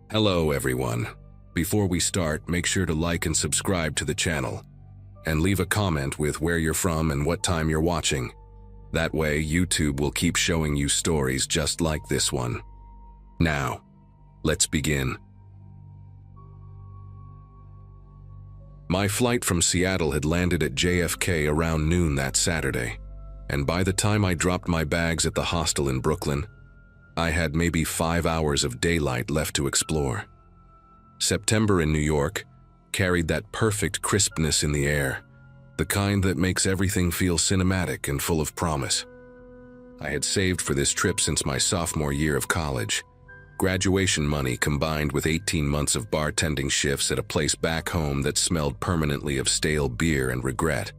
Hello everyone. Before we start, make sure to like and subscribe to the channel. And leave a comment with where you're from and what time you're watching. That way, YouTube will keep showing you stories just like this one. Now, let's begin. My flight from Seattle had landed at JFK around noon that Saturday, and by the time I dropped my bags at the hostel in Brooklyn, I had maybe 5 hours of daylight left to explore. September in New York carried that perfect crispness in the air, the kind that makes everything feel cinematic and full of promise. I had saved for this trip since my sophomore year of college. Graduation money combined with 18 months of bartending shifts at a place back home that smelled permanently of stale beer and regret.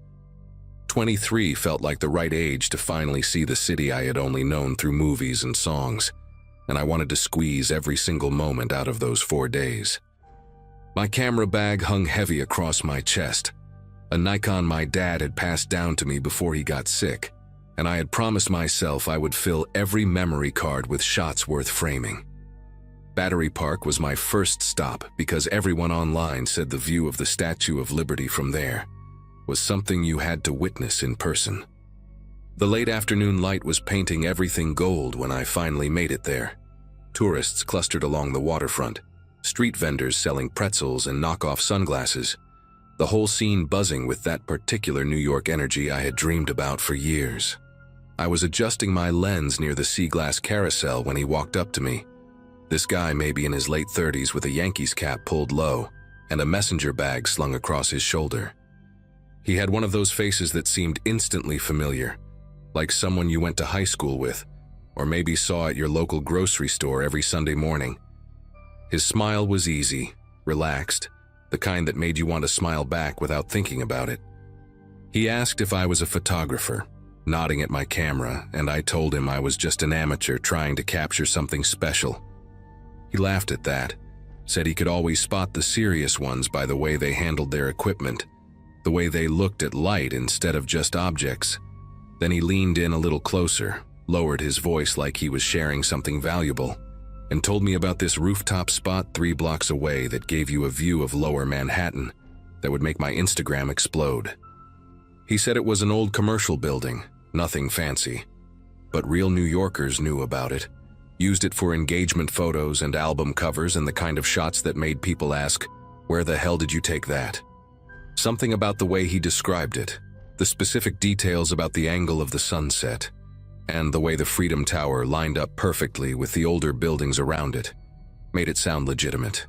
23 felt like the right age to finally see the city I had only known through movies and songs, and I wanted to squeeze every single moment out of those 4 days. My camera bag hung heavy across my chest, a Nikon my dad had passed down to me before he got sick, and I had promised myself I would fill every memory card with shots worth framing. Battery Park was my first stop because everyone online said the view of the Statue of Liberty from there was something you had to witness in person. The late afternoon light was painting everything gold when I finally made it there. Tourists clustered along the waterfront, street vendors selling pretzels and knockoff sunglasses, the whole scene buzzing with that particular New York energy I had dreamed about for years. I was adjusting my lens near the sea glass carousel when he walked up to me. This guy maybe in his late 30s with a Yankees cap pulled low and a messenger bag slung across his shoulder. He had one of those faces that seemed instantly familiar, like someone you went to high school with, or maybe saw at your local grocery store every Sunday morning. His smile was easy, relaxed, the kind that made you want to smile back without thinking about it. He asked if I was a photographer, nodding at my camera, and I told him I was just an amateur trying to capture something special. He laughed at that, said he could always spot the serious ones by the way they handled their equipment, the way they looked at light instead of just objects. Then he leaned in a little closer, lowered his voice like he was sharing something valuable, and told me about this rooftop spot 3 blocks away that gave you a view of lower Manhattan that would make my Instagram explode. He said it was an old commercial building, nothing fancy, but real New Yorkers knew about it, used it for engagement photos and album covers and the kind of shots that made people ask, "Where the hell did you take that?" Something about the way he described it, the specific details about the angle of the sunset, and the way the Freedom Tower lined up perfectly with the older buildings around it, made it sound legitimate.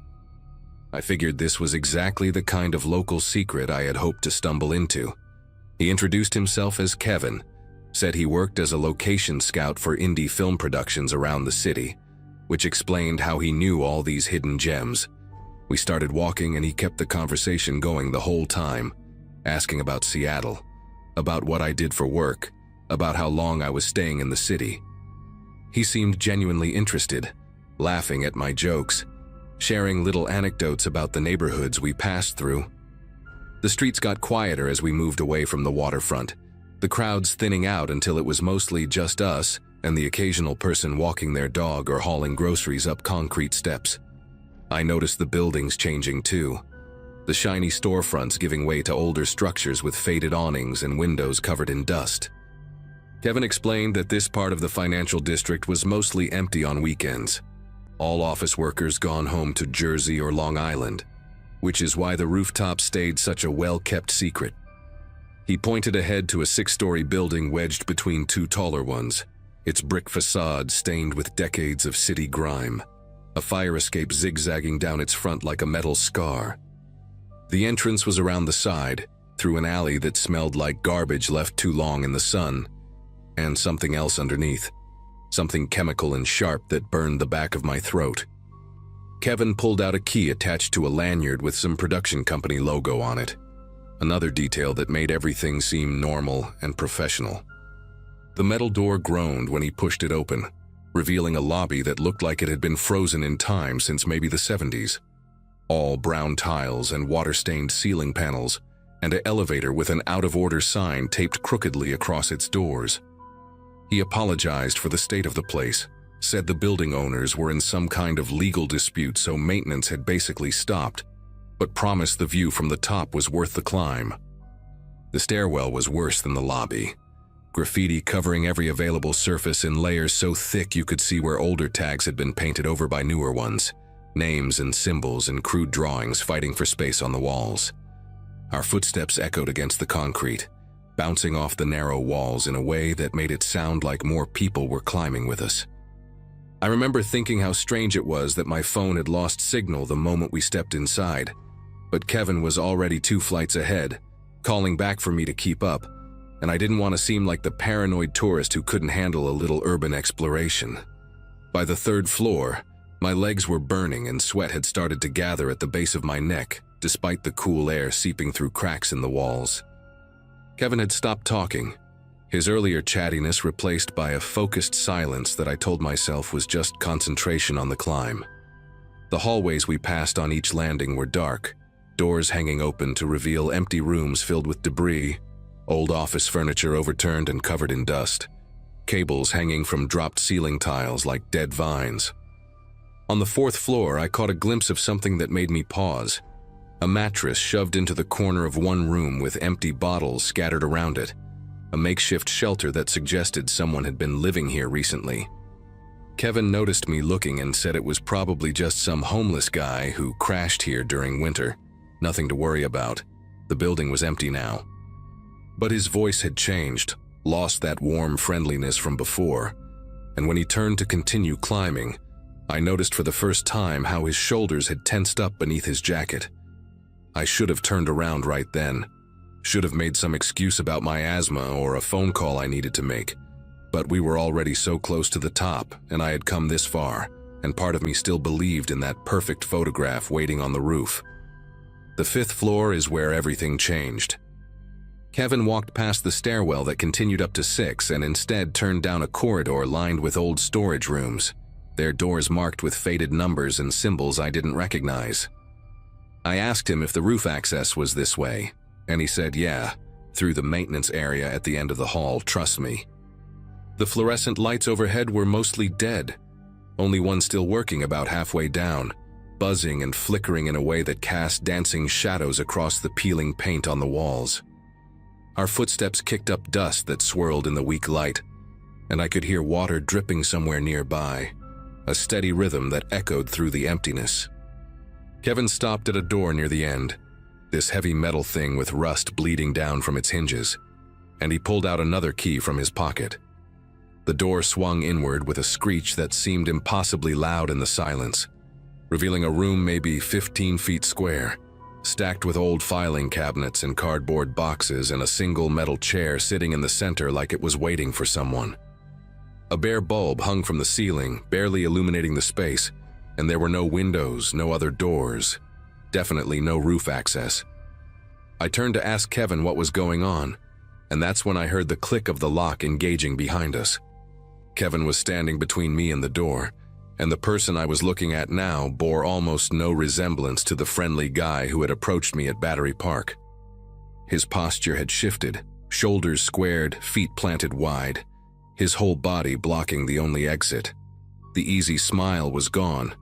I figured this was exactly the kind of local secret I had hoped to stumble into. He introduced himself as Kevin, said he worked as a location scout for indie film productions around the city, which explained how he knew all these hidden gems. We started walking and he kept the conversation going the whole time, asking about Seattle, about what I did for work, about how long I was staying in the city. He seemed genuinely interested, laughing at my jokes, sharing little anecdotes about the neighborhoods we passed through. The streets got quieter as we moved away from the waterfront, the crowds thinning out until it was mostly just us and the occasional person walking their dog or hauling groceries up concrete steps. I noticed the buildings changing too, the shiny storefronts giving way to older structures with faded awnings and windows covered in dust. Kevin explained that this part of the financial district was mostly empty on weekends, all office workers gone home to Jersey or Long Island, which is why the rooftop stayed such a well-kept secret. He pointed ahead to a 6-story building wedged between 2 taller ones, its brick facade stained with decades of city grime, a fire escape zigzagging down its front like a metal scar. The entrance was around the side, through an alley that smelled like garbage left too long in the sun, and something else underneath, something chemical and sharp that burned the back of my throat. Kevin pulled out a key attached to a lanyard with some production company logo on it, another detail that made everything seem normal and professional. The metal door groaned when he pushed it open, revealing a lobby that looked like it had been frozen in time since maybe the 70s. All brown tiles and water-stained ceiling panels, and an elevator with an out-of-order sign taped crookedly across its doors. He apologized for the state of the place, said the building owners were in some kind of legal dispute, so maintenance had basically stopped, but promised the view from the top was worth the climb. The stairwell was worse than the lobby. Graffiti covering every available surface in layers so thick you could see where older tags had been painted over by newer ones. Names and symbols and crude drawings fighting for space on the walls. Our footsteps echoed against the concrete, bouncing off the narrow walls in a way that made it sound like more people were climbing with us. I remember thinking how strange it was that my phone had lost signal the moment we stepped inside, but Kevin was already 2 flights ahead, calling back for me to keep up, and I didn't want to seem like the paranoid tourist who couldn't handle a little urban exploration. By the 3rd floor, my legs were burning and sweat had started to gather at the base of my neck, despite the cool air seeping through cracks in the walls. Kevin had stopped talking, his earlier chattiness replaced by a focused silence that I told myself was just concentration on the climb. The hallways we passed on each landing were dark, doors hanging open to reveal empty rooms filled with debris, old office furniture overturned and covered in dust, cables hanging from dropped ceiling tiles like dead vines. On the 4th floor, I caught a glimpse of something that made me pause. A mattress shoved into the corner of one room with empty bottles scattered around it, a makeshift shelter that suggested someone had been living here recently. Kevin noticed me looking and said it was probably just some homeless guy who crashed here during winter. Nothing to worry about. The building was empty now. But his voice had changed, lost that warm friendliness from before, and when he turned to continue climbing, I noticed for the first time how his shoulders had tensed up beneath his jacket. I should have turned around right then, should have made some excuse about my asthma or a phone call I needed to make, but we were already so close to the top and I had come this far, and part of me still believed in that perfect photograph waiting on the roof. The 5th floor is where everything changed. Kevin walked past the stairwell that continued up to 6 and instead turned down a corridor lined with old storage rooms, their doors marked with faded numbers and symbols I didn't recognize. I asked him if the roof access was this way, and he said yeah, through the maintenance area at the end of the hall, trust me. The fluorescent lights overhead were mostly dead, only one still working about halfway down, buzzing and flickering in a way that cast dancing shadows across the peeling paint on the walls. Our footsteps kicked up dust that swirled in the weak light, and I could hear water dripping somewhere nearby, a steady rhythm that echoed through the emptiness. Kevin stopped at a door near the end, this heavy metal thing with rust bleeding down from its hinges, and he pulled out another key from his pocket. The door swung inward with a screech that seemed impossibly loud in the silence, revealing a room maybe 15 feet square, stacked with old filing cabinets and cardboard boxes and a single metal chair sitting in the center like it was waiting for someone. A bare bulb hung from the ceiling, barely illuminating the space, and there were no windows, no other doors, definitely no roof access. I turned to ask Kevin what was going on, and that's when I heard the click of the lock engaging behind us. Kevin was standing between me and the door, and the person I was looking at now bore almost no resemblance to the friendly guy who had approached me at Battery Park. His posture had shifted, shoulders squared, feet planted wide, his whole body blocking the only exit. The easy smile was gone,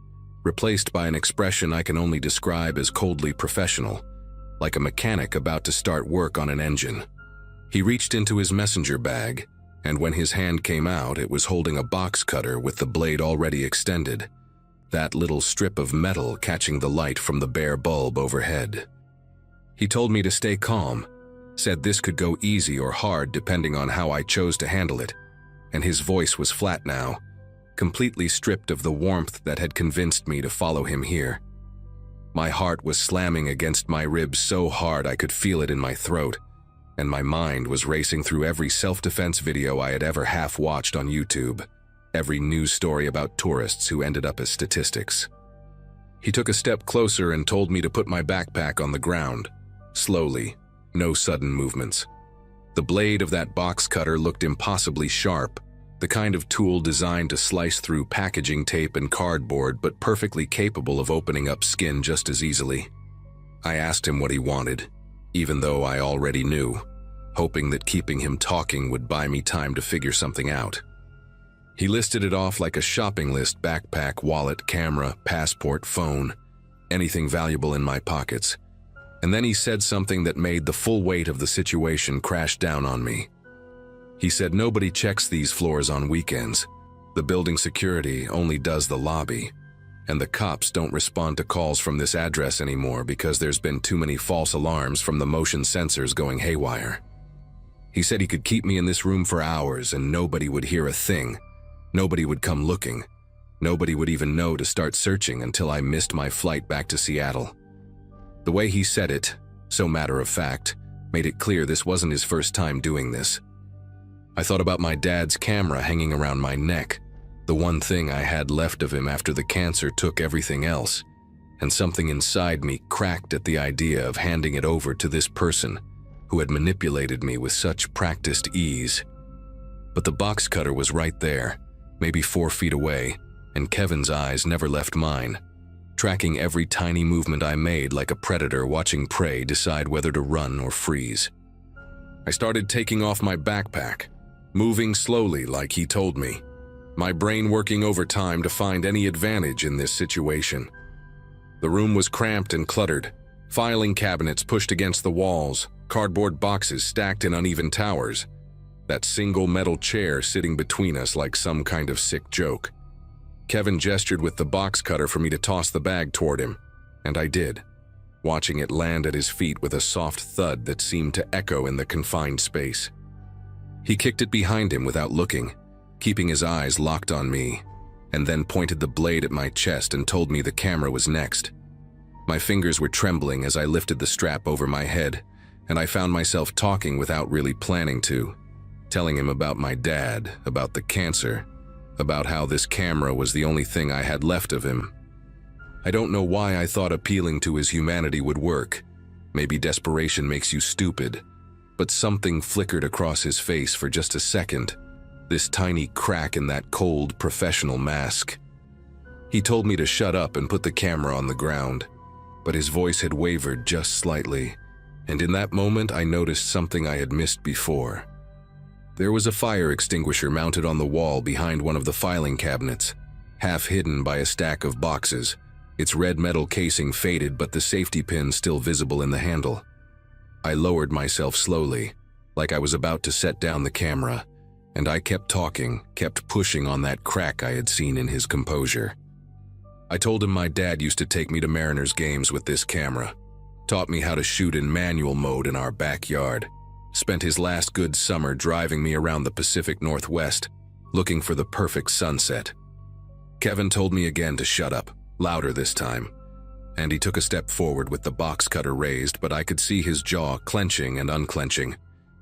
replaced by an expression I can only describe as coldly professional, like a mechanic about to start work on an engine. He reached into his messenger bag, and when his hand came out, it was holding a box cutter with the blade already extended, that little strip of metal catching the light from the bare bulb overhead. He told me to stay calm, said this could go easy or hard depending on how I chose to handle it, and his voice was flat now, completely stripped of the warmth that had convinced me to follow him here. My heart was slamming against my ribs so hard I could feel it in my throat, and my mind was racing through every self-defense video I had ever half-watched on YouTube, every news story about tourists who ended up as statistics. He took a step closer and told me to put my backpack on the ground, slowly, no sudden movements. The blade of that box cutter looked impossibly sharp, the kind of tool designed to slice through packaging tape and cardboard but perfectly capable of opening up skin just as easily. I asked him what he wanted, even though I already knew, hoping that keeping him talking would buy me time to figure something out. He listed it off like a shopping list: backpack, wallet, camera, passport, phone, anything valuable in my pockets. And then he said something that made the full weight of the situation crash down on me. He said nobody checks these floors on weekends. The building security only does the lobby. And the cops don't respond to calls from this address anymore because there's been too many false alarms from the motion sensors going haywire. He said he could keep me in this room for hours and nobody would hear a thing. Nobody would come looking. Nobody would even know to start searching until I missed my flight back to Seattle. The way he said it, so matter of fact, made it clear this wasn't his first time doing this. I thought about my dad's camera hanging around my neck, the one thing I had left of him after the cancer took everything else, and something inside me cracked at the idea of handing it over to this person who had manipulated me with such practiced ease. But the box cutter was right there, maybe 4 feet away, and Kevin's eyes never left mine, tracking every tiny movement I made like a predator watching prey decide whether to run or freeze. I started taking off my backpack, moving slowly like he told me, my brain working overtime to find any advantage in this situation. The room was cramped and cluttered, filing cabinets pushed against the walls, cardboard boxes stacked in uneven towers, that single metal chair sitting between us like some kind of sick joke. Kevin gestured with the box cutter for me to toss the bag toward him, and I did, watching it land at his feet with a soft thud that seemed to echo in the confined space. He kicked it behind him without looking, keeping his eyes locked on me, and then pointed the blade at my chest and told me the camera was next. My fingers were trembling as I lifted the strap over my head, and I found myself talking without really planning to, telling him about my dad, about the cancer, about how this camera was the only thing I had left of him. I don't know why I thought appealing to his humanity would work. Maybe desperation makes you stupid, but something flickered across his face for just a second, this tiny crack in that cold, professional mask. He told me to shut up and put the camera on the ground, but his voice had wavered just slightly, and in that moment I noticed something I had missed before. There was a fire extinguisher mounted on the wall behind one of the filing cabinets, half hidden by a stack of boxes, its red metal casing faded but the safety pin still visible in the handle. I lowered myself slowly, like I was about to set down the camera, and I kept talking, kept pushing on that crack I had seen in his composure. I told him my dad used to take me to Mariners games with this camera, taught me how to shoot in manual mode in our backyard, spent his last good summer driving me around the Pacific Northwest, looking for the perfect sunset. Kevin told me again to shut up, louder this time, and he took a step forward with the box cutter raised, but I could see his jaw clenching and unclenching,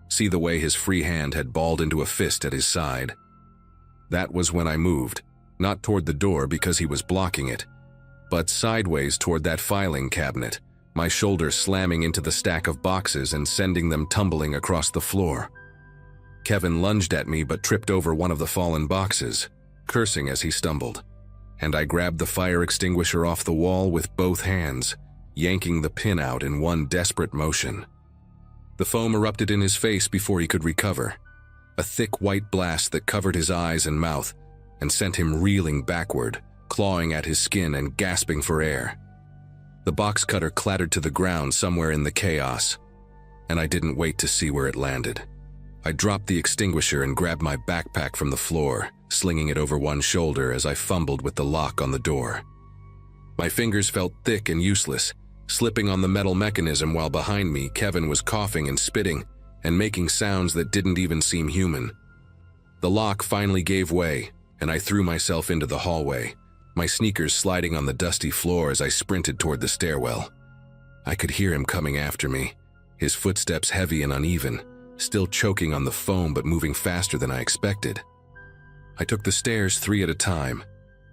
see the way his free hand had balled into a fist at his side. That was when I moved, not toward the door because he was blocking it, but sideways toward that filing cabinet, my shoulder slamming into the stack of boxes and sending them tumbling across the floor. Kevin lunged at me but tripped over one of the fallen boxes, cursing as he stumbled, and I grabbed the fire extinguisher off the wall with both hands, yanking the pin out in one desperate motion. The foam erupted in his face before he could recover, a thick white blast that covered his eyes and mouth and sent him reeling backward, clawing at his skin and gasping for air. The box cutter clattered to the ground somewhere in the chaos, and I didn't wait to see where it landed. I dropped the extinguisher and grabbed my backpack from the floor, slinging it over one shoulder as I fumbled with the lock on the door. My fingers felt thick and useless, slipping on the metal mechanism while behind me Kevin was coughing and spitting and making sounds that didn't even seem human. The lock finally gave way, and I threw myself into the hallway, my sneakers sliding on the dusty floor as I sprinted toward the stairwell. I could hear him coming after me, his footsteps heavy and uneven, still choking on the foam but moving faster than I expected. I took the stairs 3 at a time,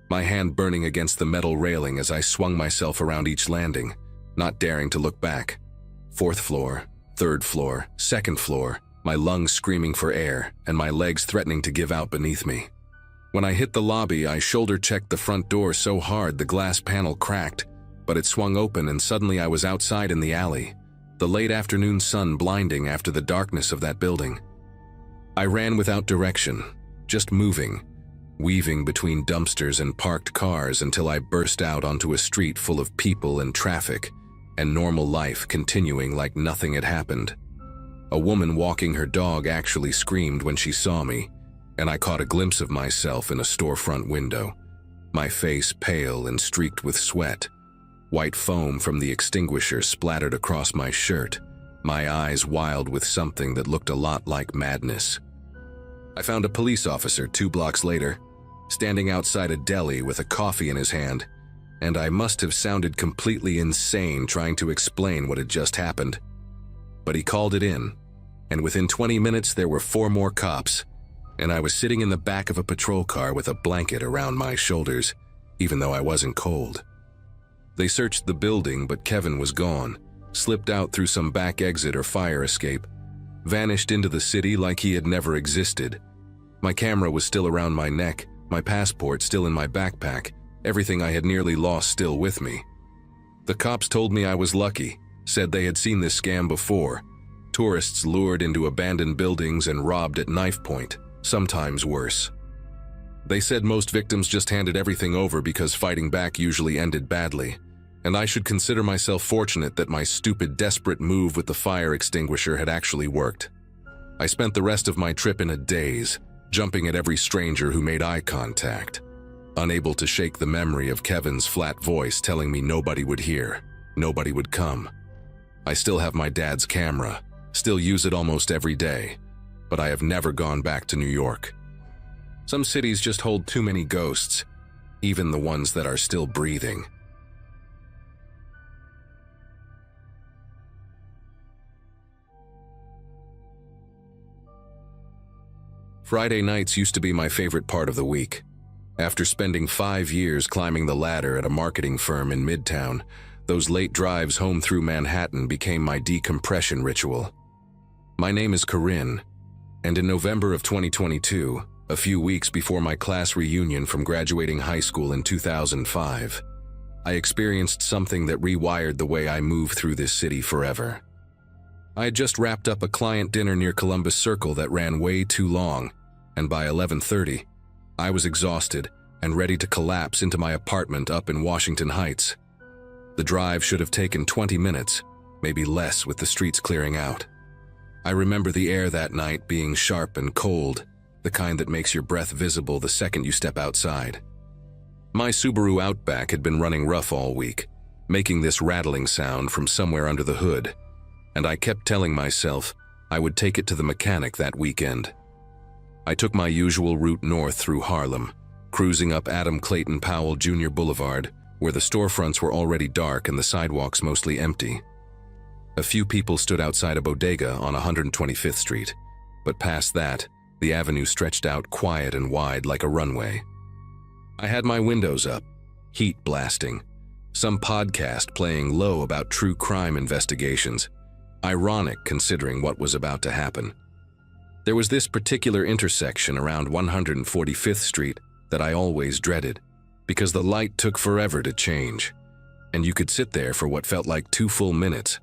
my hand burning against the metal railing as I swung myself around each landing, not daring to look back. 4th floor, 3rd floor, 2nd floor, my lungs screaming for air and my legs threatening to give out beneath me. When I hit the lobby, I shoulder-checked the front door so hard the glass panel cracked, but it swung open and suddenly I was outside in the alley, the late afternoon sun blinding after the darkness of that building. I ran without direction, just moving, weaving between dumpsters and parked cars until I burst out onto a street full of people and traffic, and normal life continuing like nothing had happened. A woman walking her dog actually screamed when she saw me, and I caught a glimpse of myself in a storefront window, my face pale and streaked with sweat. White foam from the extinguisher splattered across my shirt, my eyes wild with something that looked a lot like madness. I found a police officer 2 blocks later, standing outside a deli with a coffee in his hand, and I must have sounded completely insane trying to explain what had just happened. But he called it in, and within 20 minutes there were 4 more cops, and I was sitting in the back of a patrol car with a blanket around my shoulders, even though I wasn't cold. They searched the building, but Kevin was gone, slipped out through some back exit or fire escape, vanished into the city like he had never existed. My camera was still around my neck, my passport still in my backpack, everything I had nearly lost still with me. The cops told me I was lucky, said they had seen this scam before. Tourists lured into abandoned buildings and robbed at knife point, sometimes worse. They said most victims just handed everything over because fighting back usually ended badly, and I should consider myself fortunate that my stupid, desperate move with the fire extinguisher had actually worked. I spent the rest of my trip in a daze, jumping at every stranger who made eye contact, unable to shake the memory of Kevin's flat voice telling me nobody would hear, nobody would come. I still have my dad's camera, still use it almost every day, but I have never gone back to New York. Some cities just hold too many ghosts, even the ones that are still breathing. Friday nights used to be my favorite part of the week. After spending 5 years climbing the ladder at a marketing firm in Midtown, those late drives home through Manhattan became my decompression ritual. My name is Corinne, and in November of 2022, a few weeks before my class reunion from graduating high school in 2005, I experienced something that rewired the way I move through this city forever. I had just wrapped up a client dinner near Columbus Circle that ran way too long, and by 11:30, I was exhausted and ready to collapse into my apartment up in Washington Heights. The drive should have taken 20 minutes, maybe less with the streets clearing out. I remember the air that night being sharp and cold, the kind that makes your breath visible the second you step outside. My Subaru Outback had been running rough all week, making this rattling sound from somewhere under the hood, and I kept telling myself I would take it to the mechanic that weekend. I took my usual route north through Harlem, cruising up Adam Clayton Powell Jr. Boulevard, where the storefronts were already dark and the sidewalks mostly empty. A few people stood outside a bodega on 125th Street, but past that, the avenue stretched out quiet and wide like a runway. I had my windows up, heat blasting, some podcast playing low about true crime investigations, ironic considering what was about to happen. There was this particular intersection around 145th Street that I always dreaded, because the light took forever to change, and you could sit there for what felt like 2 full minutes,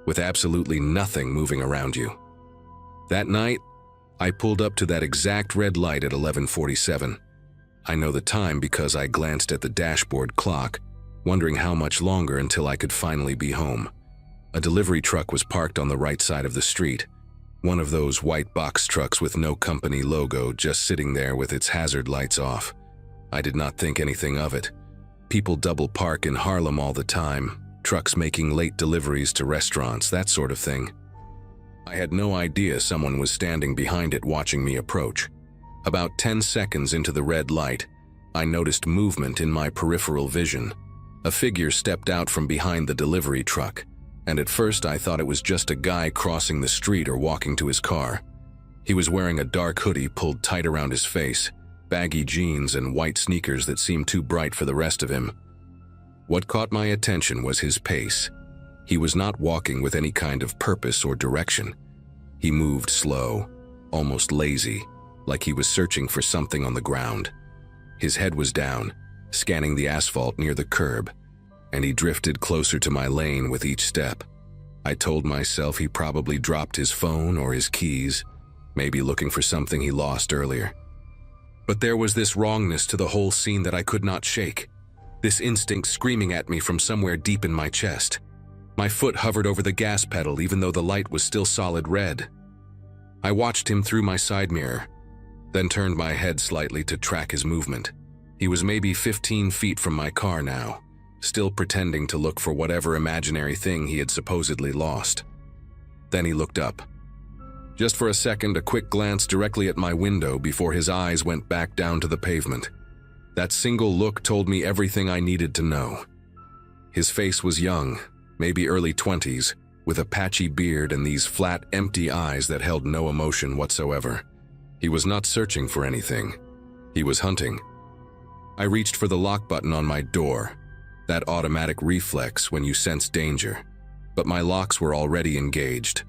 with absolutely nothing moving around you. That night, I pulled up to that exact red light at 11:47. I know the time because I glanced at the dashboard clock, wondering how much longer until I could finally be home. A delivery truck was parked on the right side of the street, one of those white box trucks with no company logo just sitting there with its hazard lights off. I did not think anything of it. People double park in Harlem all the time, trucks making late deliveries to restaurants, that sort of thing. I had no idea someone was standing behind it watching me approach. About 10 seconds into the red light, I noticed movement in my peripheral vision. A figure stepped out from behind the delivery truck, and at first I thought it was just a guy crossing the street or walking to his car. He was wearing a dark hoodie pulled tight around his face, baggy jeans and white sneakers that seemed too bright for the rest of him. What caught my attention was his pace. He was not walking with any kind of purpose or direction. He moved slow, almost lazy, like he was searching for something on the ground. His head was down, scanning the asphalt near the curb, and he drifted closer to my lane with each step. I told myself he probably dropped his phone or his keys, maybe looking for something he lost earlier. But there was this wrongness to the whole scene that I could not shake. This instinct screaming at me from somewhere deep in my chest. My foot hovered over the gas pedal even though the light was still solid red. I watched him through my side mirror, then turned my head slightly to track his movement. He was maybe 15 feet from my car now, still pretending to look for whatever imaginary thing he had supposedly lost. Then he looked up. Just for a second, a quick glance directly at my window before his eyes went back down to the pavement. That single look told me everything I needed to know. His face was young, maybe early 20s, with a patchy beard and these flat, empty eyes that held no emotion whatsoever. He was not searching for anything. He was hunting. I reached for the lock button on my door, that automatic reflex when you sense danger, but my locks were already engaged.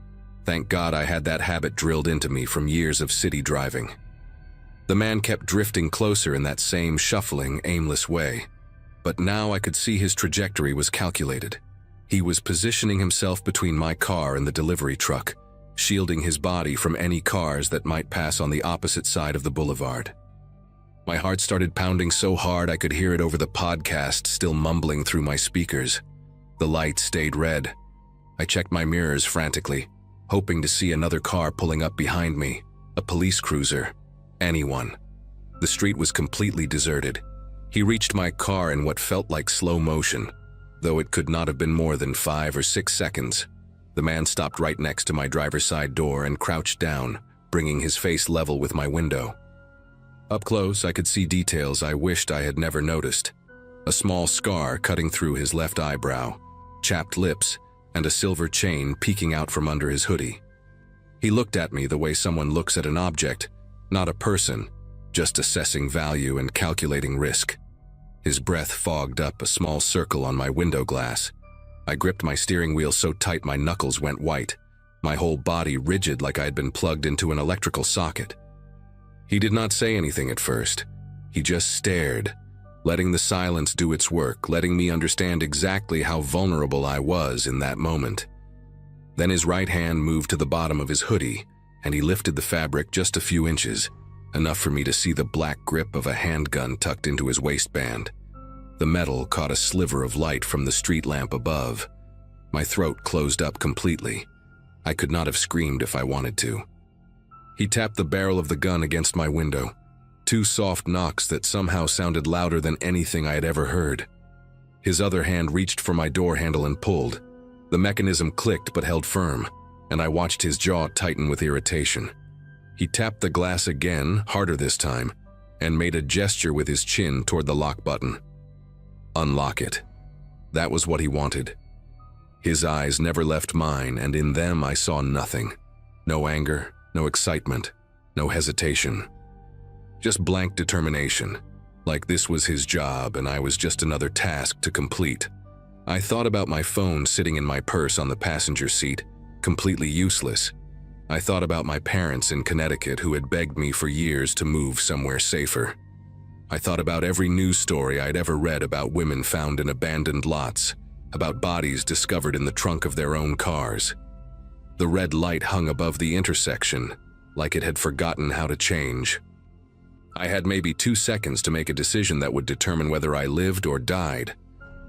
Thank God I had that habit drilled into me from years of city driving. The man kept drifting closer in that same shuffling, aimless way, but now I could see his trajectory was calculated. He was positioning himself between my car and the delivery truck, shielding his body from any cars that might pass on the opposite side of the boulevard. My heart started pounding so hard I could hear it over the podcast still mumbling through my speakers. The light stayed red. I checked my mirrors frantically, hoping to see another car pulling up behind me, a police cruiser, anyone. The street was completely deserted. He reached my car in what felt like slow motion, though it could not have been more than 5 or 6 seconds. The man stopped right next to my driver's side door and crouched down, bringing his face level with my window. Up close, I could see details I wished I had never noticed. A small scar cutting through his left eyebrow, chapped lips, and a silver chain peeking out from under his hoodie. He looked at me the way someone looks at an object, not a person, just assessing value and calculating risk. His breath fogged up a small circle on my window glass. I gripped my steering wheel so tight my knuckles went white, my whole body rigid like I had been plugged into an electrical socket. He did not say anything at first. He just stared, letting the silence do its work, letting me understand exactly how vulnerable I was in that moment. Then his right hand moved to the bottom of his hoodie, and he lifted the fabric just a few inches, enough for me to see the black grip of a handgun tucked into his waistband. The metal caught a sliver of light from the street lamp above. My throat closed up completely. I could not have screamed if I wanted to. He tapped the barrel of the gun against my window. 2 soft knocks that somehow sounded louder than anything I had ever heard. His other hand reached for my door handle and pulled. The mechanism clicked but held firm, and I watched his jaw tighten with irritation. He tapped the glass again, harder this time, and made a gesture with his chin toward the lock button. Unlock it. That was what he wanted. His eyes never left mine, and in them I saw nothing. No anger, no excitement, no hesitation. Just blank determination, like this was his job and I was just another task to complete. I thought about my phone sitting in my purse on the passenger seat, completely useless. I thought about my parents in Connecticut who had begged me for years to move somewhere safer. I thought about every news story I'd ever read about women found in abandoned lots, about bodies discovered in the trunk of their own cars. The red light hung above the intersection, like it had forgotten how to change. I had maybe 2 seconds to make a decision that would determine whether I lived or died.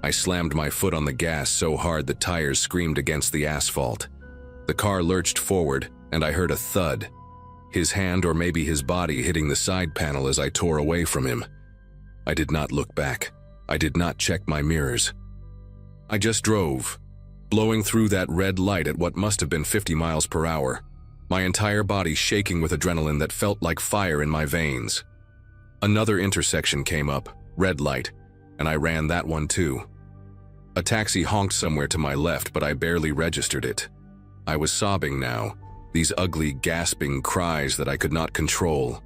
I slammed my foot on the gas so hard the tires screamed against the asphalt. The car lurched forward, and I heard a thud. His hand or maybe his body hitting the side panel as I tore away from him. I did not look back. I did not check my mirrors. I just drove, blowing through that red light at what must have been 50 miles per hour, my entire body shaking with adrenaline that felt like fire in my veins. Another intersection came up, red light, and I ran that one too. A taxi honked somewhere to my left, but I barely registered it. I was sobbing now, these ugly, gasping cries that I could not control.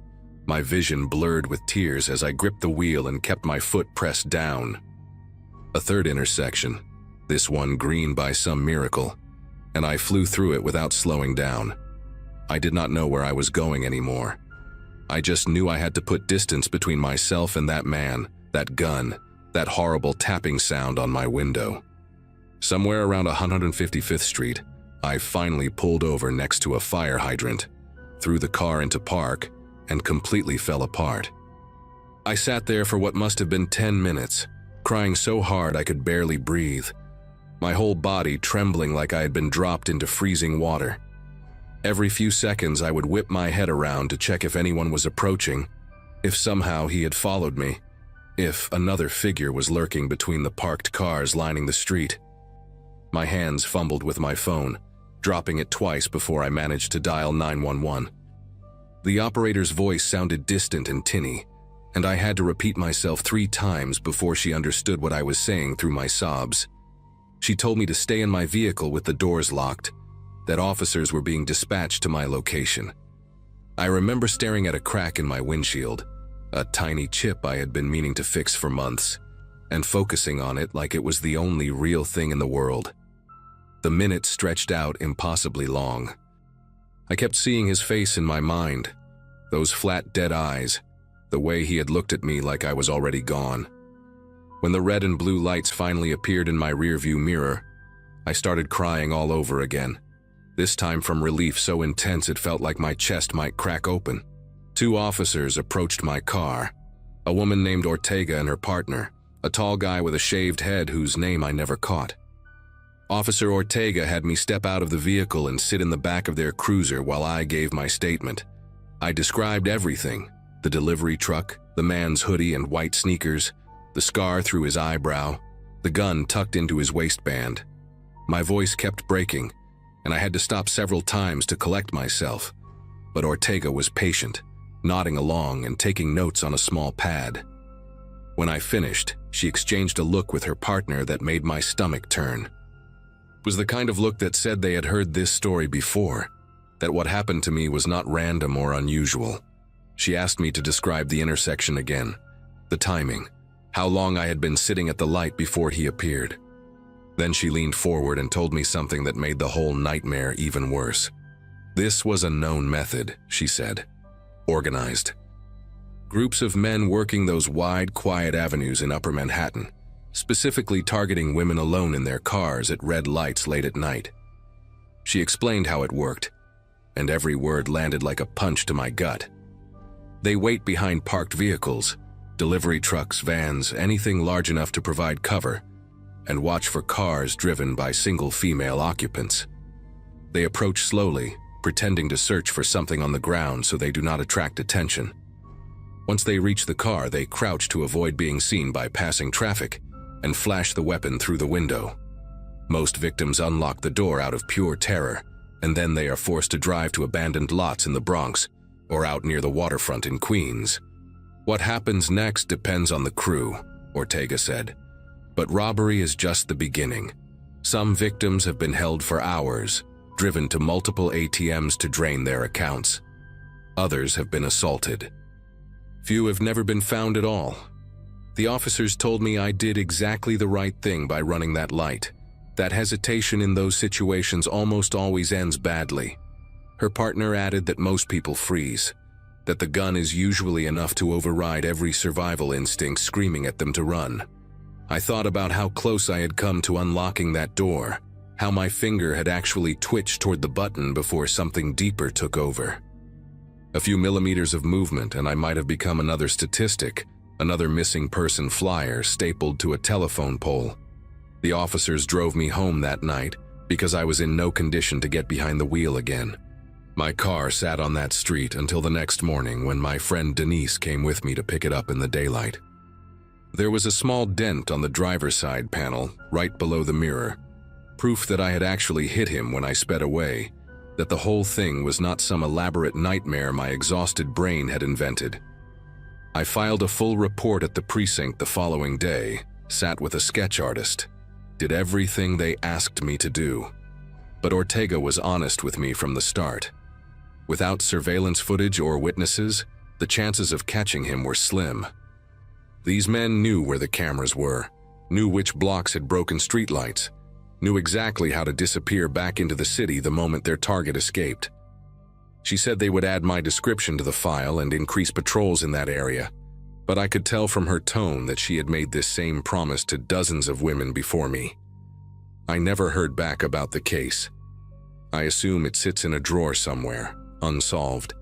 My vision blurred with tears as I gripped the wheel and kept my foot pressed down. A third intersection, this one green by some miracle, and I flew through it without slowing down. I did not know where I was going anymore. I just knew I had to put distance between myself and that man, that gun, that horrible tapping sound on my window. Somewhere around 155th Street, I finally pulled over next to a fire hydrant, threw the car into park, and completely fell apart. I sat there for what must have been 10 minutes, crying so hard I could barely breathe, my whole body trembling like I had been dropped into freezing water. Every few seconds I would whip my head around to check if anyone was approaching, if somehow he had followed me, if another figure was lurking between the parked cars lining the street. My hands fumbled with my phone, dropping it twice before I managed to dial 911. The operator's voice sounded distant and tinny, and I had to repeat myself 3 times before she understood what I was saying through my sobs. She told me to stay in my vehicle with the doors locked, that officers were being dispatched to my location. I remember staring at a crack in my windshield, a tiny chip I had been meaning to fix for months, and focusing on it like it was the only real thing in the world. The minutes stretched out impossibly long. I kept seeing his face in my mind, those flat, dead eyes, the way he had looked at me like I was already gone. When the red and blue lights finally appeared in my rearview mirror, I started crying all over again, this time from relief so intense it felt like my chest might crack open. 2 officers approached my car, a woman named Ortega and her partner, a tall guy with a shaved head whose name I never caught. Officer Ortega had me step out of the vehicle and sit in the back of their cruiser while I gave my statement. I described everything: the delivery truck, the man's hoodie and white sneakers, the scar through his eyebrow, the gun tucked into his waistband. My voice kept breaking, and I had to stop several times to collect myself. But Ortega was patient, nodding along and taking notes on a small pad. When I finished, she exchanged a look with her partner that made my stomach turn. It was the kind of look that said they had heard this story before, that what happened to me was not random or unusual. She asked me to describe the intersection again, the timing, how long I had been sitting at the light before he appeared. Then she leaned forward and told me something that made the whole nightmare even worse. This was a known method, she said. Organized. Groups of men working those wide, quiet avenues in Upper Manhattan, specifically targeting women alone in their cars at red lights late at night. She explained how it worked, and every word landed like a punch to my gut. They wait behind parked vehicles, delivery trucks, vans, anything large enough to provide cover, and watch for cars driven by single female occupants. They approach slowly, pretending to search for something on the ground so they do not attract attention. Once they reach the car, they crouch to avoid being seen by passing traffic and flash the weapon through the window. Most victims unlock the door out of pure terror, and then they are forced to drive to abandoned lots in the Bronx or out near the waterfront in Queens. What happens next depends on the crew, Ortega said. But robbery is just the beginning. Some victims have been held for hours, driven to multiple ATMs to drain their accounts. Others have been assaulted. Few have never been found at all. The officers told me I did exactly the right thing by running that light. That hesitation in those situations almost always ends badly. Her partner added that most people freeze, that the gun is usually enough to override every survival instinct screaming at them to run. I thought about how close I had come to unlocking that door, how my finger had actually twitched toward the button before something deeper took over. A few millimeters of movement and I might have become another statistic, another missing person flyer stapled to a telephone pole. The officers drove me home that night because I was in no condition to get behind the wheel again. My car sat on that street until the next morning when my friend Denise came with me to pick it up in the daylight. There was a small dent on the driver's side panel, right below the mirror, proof that I had actually hit him when I sped away, that the whole thing was not some elaborate nightmare my exhausted brain had invented. I filed a full report at the precinct the following day, sat with a sketch artist, did everything they asked me to do. But Ortega was honest with me from the start. Without surveillance footage or witnesses, the chances of catching him were slim. These men knew where the cameras were, knew which blocks had broken streetlights, knew exactly how to disappear back into the city the moment their target escaped. She said they would add my description to the file and increase patrols in that area, but I could tell from her tone that she had made this same promise to dozens of women before me. I never heard back about the case. I assume it sits in a drawer somewhere, unsolved,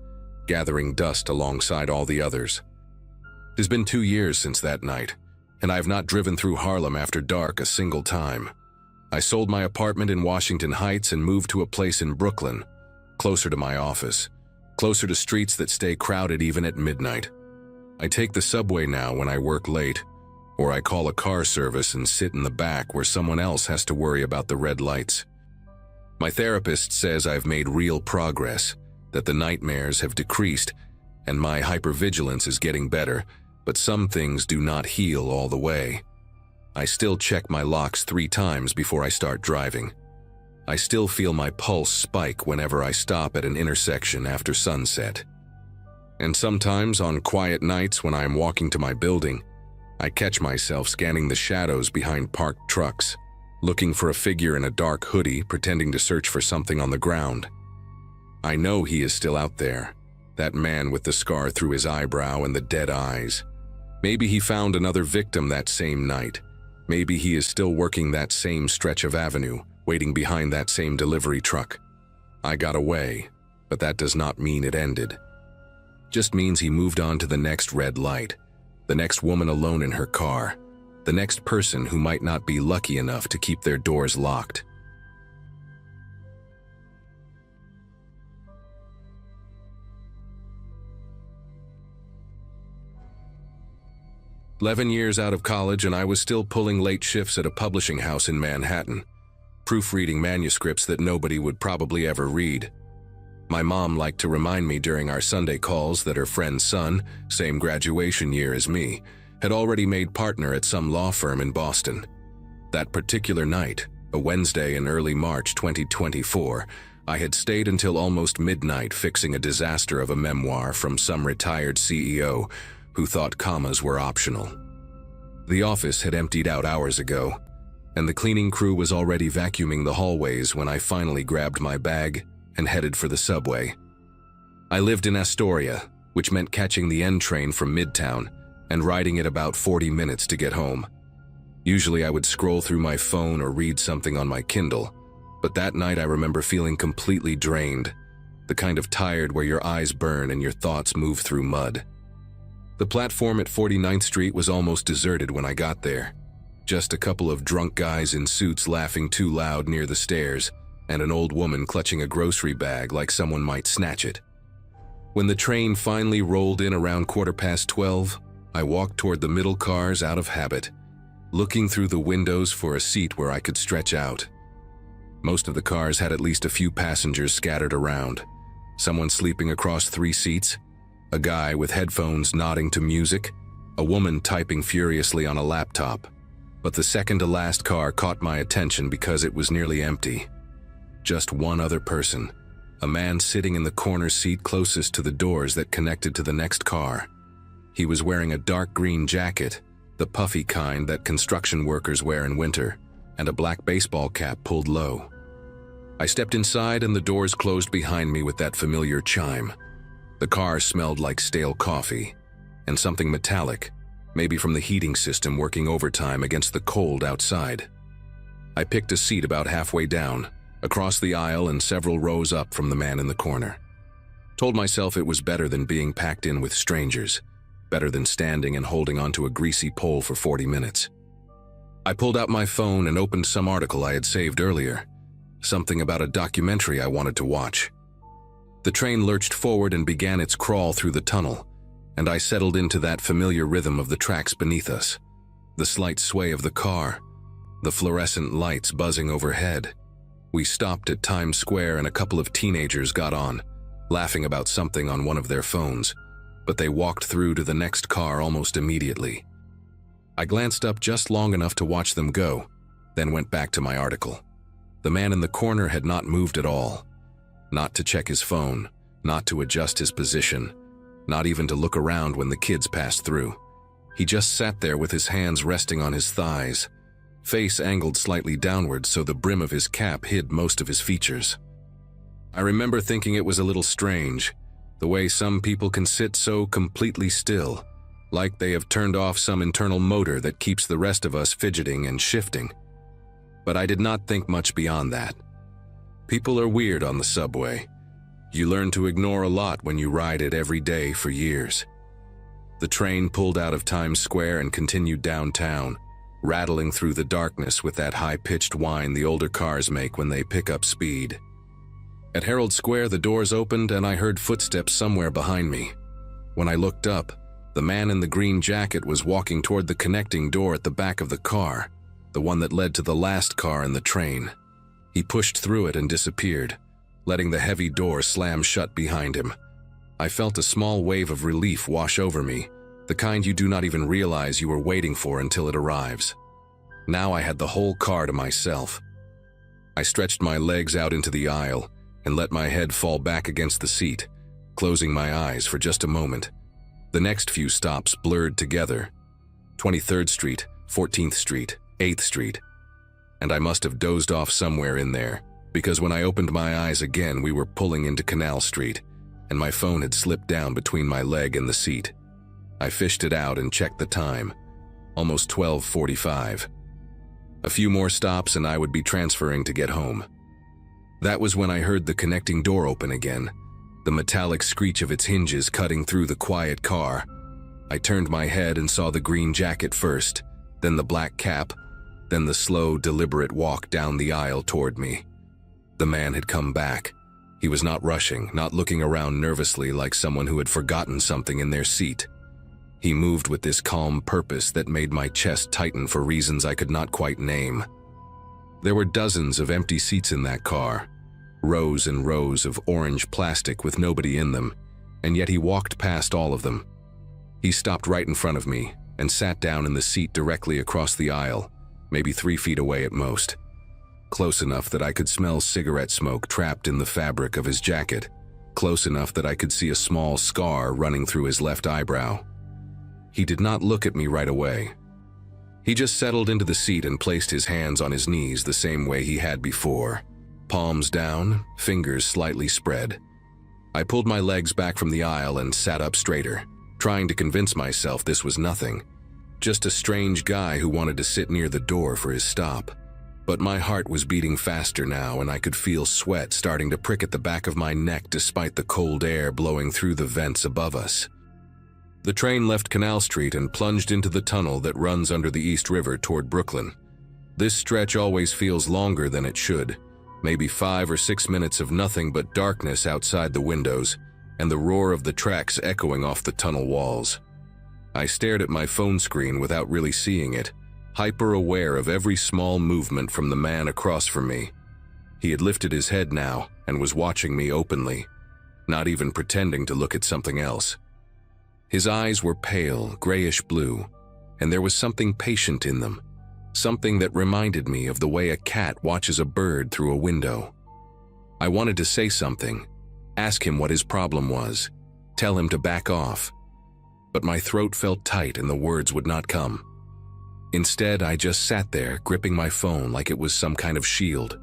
gathering dust alongside all the others. It has been 2 years since that night, and I have not driven through Harlem after dark a single time. I sold my apartment in Washington Heights and moved to a place in Brooklyn, closer to my office, closer to streets that stay crowded even at midnight. I take the subway now when I work late, or I call a car service and sit in the back where someone else has to worry about the red lights. My therapist says I've made real progress, that the nightmares have decreased, and my hypervigilance is getting better, but some things do not heal all the way. I still check my locks 3 times before I start driving. I still feel my pulse spike whenever I stop at an intersection after sunset. And sometimes on quiet nights when I am walking to my building, I catch myself scanning the shadows behind parked trucks, looking for a figure in a dark hoodie pretending to search for something on the ground. I know he is still out there, that man with the scar through his eyebrow and the dead eyes. Maybe he found another victim that same night. Maybe he is still working that same stretch of avenue, waiting behind that same delivery truck. I got away, but that does not mean it ended. Just means he moved on to the next red light, the next woman alone in her car, the next person who might not be lucky enough to keep their doors locked. "11 years out of college and I was still pulling late shifts at a publishing house in Manhattan, proofreading manuscripts that nobody would probably ever read. My mom liked to remind me during our Sunday calls that her friend's son, same graduation year as me, had already made partner at some law firm in Boston. That particular night, a Wednesday in early March 2024, I had stayed until almost midnight fixing a disaster of a memoir from some retired CEO who thought commas were optional. The office had emptied out hours ago, and the cleaning crew was already vacuuming the hallways when I finally grabbed my bag and headed for the subway. I lived in Astoria, which meant catching the N train from Midtown and riding it about 40 minutes to get home. Usually I would scroll through my phone or read something on my Kindle, but that night I remember feeling completely drained, the kind of tired where your eyes burn and your thoughts move through mud. The platform at 49th Street was almost deserted when I got there. Just a couple of drunk guys in suits laughing too loud near the stairs, and an old woman clutching a grocery bag like someone might snatch it. When the train finally rolled in around 12:15, I walked toward the middle cars out of habit, looking through the windows for a seat where I could stretch out. Most of the cars had at least a few passengers scattered around, someone sleeping across 3 seats, a guy with headphones nodding to music, a woman typing furiously on a laptop. But the second-to-last car caught my attention because it was nearly empty. Just one other person, a man sitting in the corner seat closest to the doors that connected to the next car. He was wearing a dark green jacket, the puffy kind that construction workers wear in winter, and a black baseball cap pulled low. I stepped inside and the doors closed behind me with that familiar chime. The car smelled like stale coffee and something metallic, maybe from the heating system working overtime against the cold outside. I picked a seat about halfway down, across the aisle and several rows up from the man in the corner. Told myself it was better than being packed in with strangers, better than standing and holding onto a greasy pole for 40 minutes. I pulled out my phone and opened some article I had saved earlier, something about a documentary I wanted to watch. The train lurched forward and began its crawl through the tunnel, and I settled into that familiar rhythm of the tracks beneath us, the slight sway of the car, the fluorescent lights buzzing overhead. We stopped at Times Square and a couple of teenagers got on, laughing about something on one of their phones, but they walked through to the next car almost immediately. I glanced up just long enough to watch them go, then went back to my article. The man in the corner had not moved at all. Not to check his phone, not to adjust his position, not even to look around when the kids passed through. He just sat there with his hands resting on his thighs, face angled slightly downward so the brim of his cap hid most of his features. I remember thinking it was a little strange, the way some people can sit so completely still, like they have turned off some internal motor that keeps the rest of us fidgeting and shifting. But I did not think much beyond that. People are weird on the subway. You learn to ignore a lot when you ride it every day for years. The train pulled out of Times Square and continued downtown, rattling through the darkness with that high-pitched whine the older cars make when they pick up speed. At Herald Square, the doors opened and I heard footsteps somewhere behind me. When I looked up, the man in the green jacket was walking toward the connecting door at the back of the car, the one that led to the last car in the train. He pushed through it and disappeared, letting the heavy door slam shut behind him. I felt a small wave of relief wash over me, the kind you do not even realize you are waiting for until it arrives. Now I had the whole car to myself. I stretched my legs out into the aisle and let my head fall back against the seat, closing my eyes for just a moment. The next few stops blurred together. 23rd Street, 14th Street, 8th Street. And I must have dozed off somewhere in there, because when I opened my eyes again, we were pulling into Canal Street, and my phone had slipped down between my leg and the seat. I fished it out and checked the time. Almost 12:45. A few more stops and I would be transferring to get home. That was when I heard the connecting door open again, the metallic screech of its hinges cutting through the quiet car. I turned my head and saw the green jacket first, then the black cap, then the slow, deliberate walk down the aisle toward me. The man had come back. He was not rushing, not looking around nervously like someone who had forgotten something in their seat. He moved with this calm purpose that made my chest tighten for reasons I could not quite name. There were dozens of empty seats in that car, rows and rows of orange plastic with nobody in them, and yet he walked past all of them. He stopped right in front of me and sat down in the seat directly across the aisle, maybe 3 feet away at most. Close enough that I could smell cigarette smoke trapped in the fabric of his jacket, close enough that I could see a small scar running through his left eyebrow. He did not look at me right away. He just settled into the seat and placed his hands on his knees the same way he had before, palms down, fingers slightly spread. I pulled my legs back from the aisle and sat up straighter, trying to convince myself this was nothing, just a strange guy who wanted to sit near the door for his stop. But my heart was beating faster now and I could feel sweat starting to prick at the back of my neck despite the cold air blowing through the vents above us. The train left Canal Street and plunged into the tunnel that runs under the East River toward Brooklyn. This stretch always feels longer than it should, maybe 5 or 6 minutes of nothing but darkness outside the windows and the roar of the tracks echoing off the tunnel walls. I stared at my phone screen without really seeing it, hyper-aware of every small movement from the man across from me. He had lifted his head now and was watching me openly, not even pretending to look at something else. His eyes were pale, grayish-blue, and there was something patient in them, something that reminded me of the way a cat watches a bird through a window. I wanted to say something, ask him what his problem was, tell him to back off, but my throat felt tight and the words would not come. Instead, I just sat there, gripping my phone like it was some kind of shield,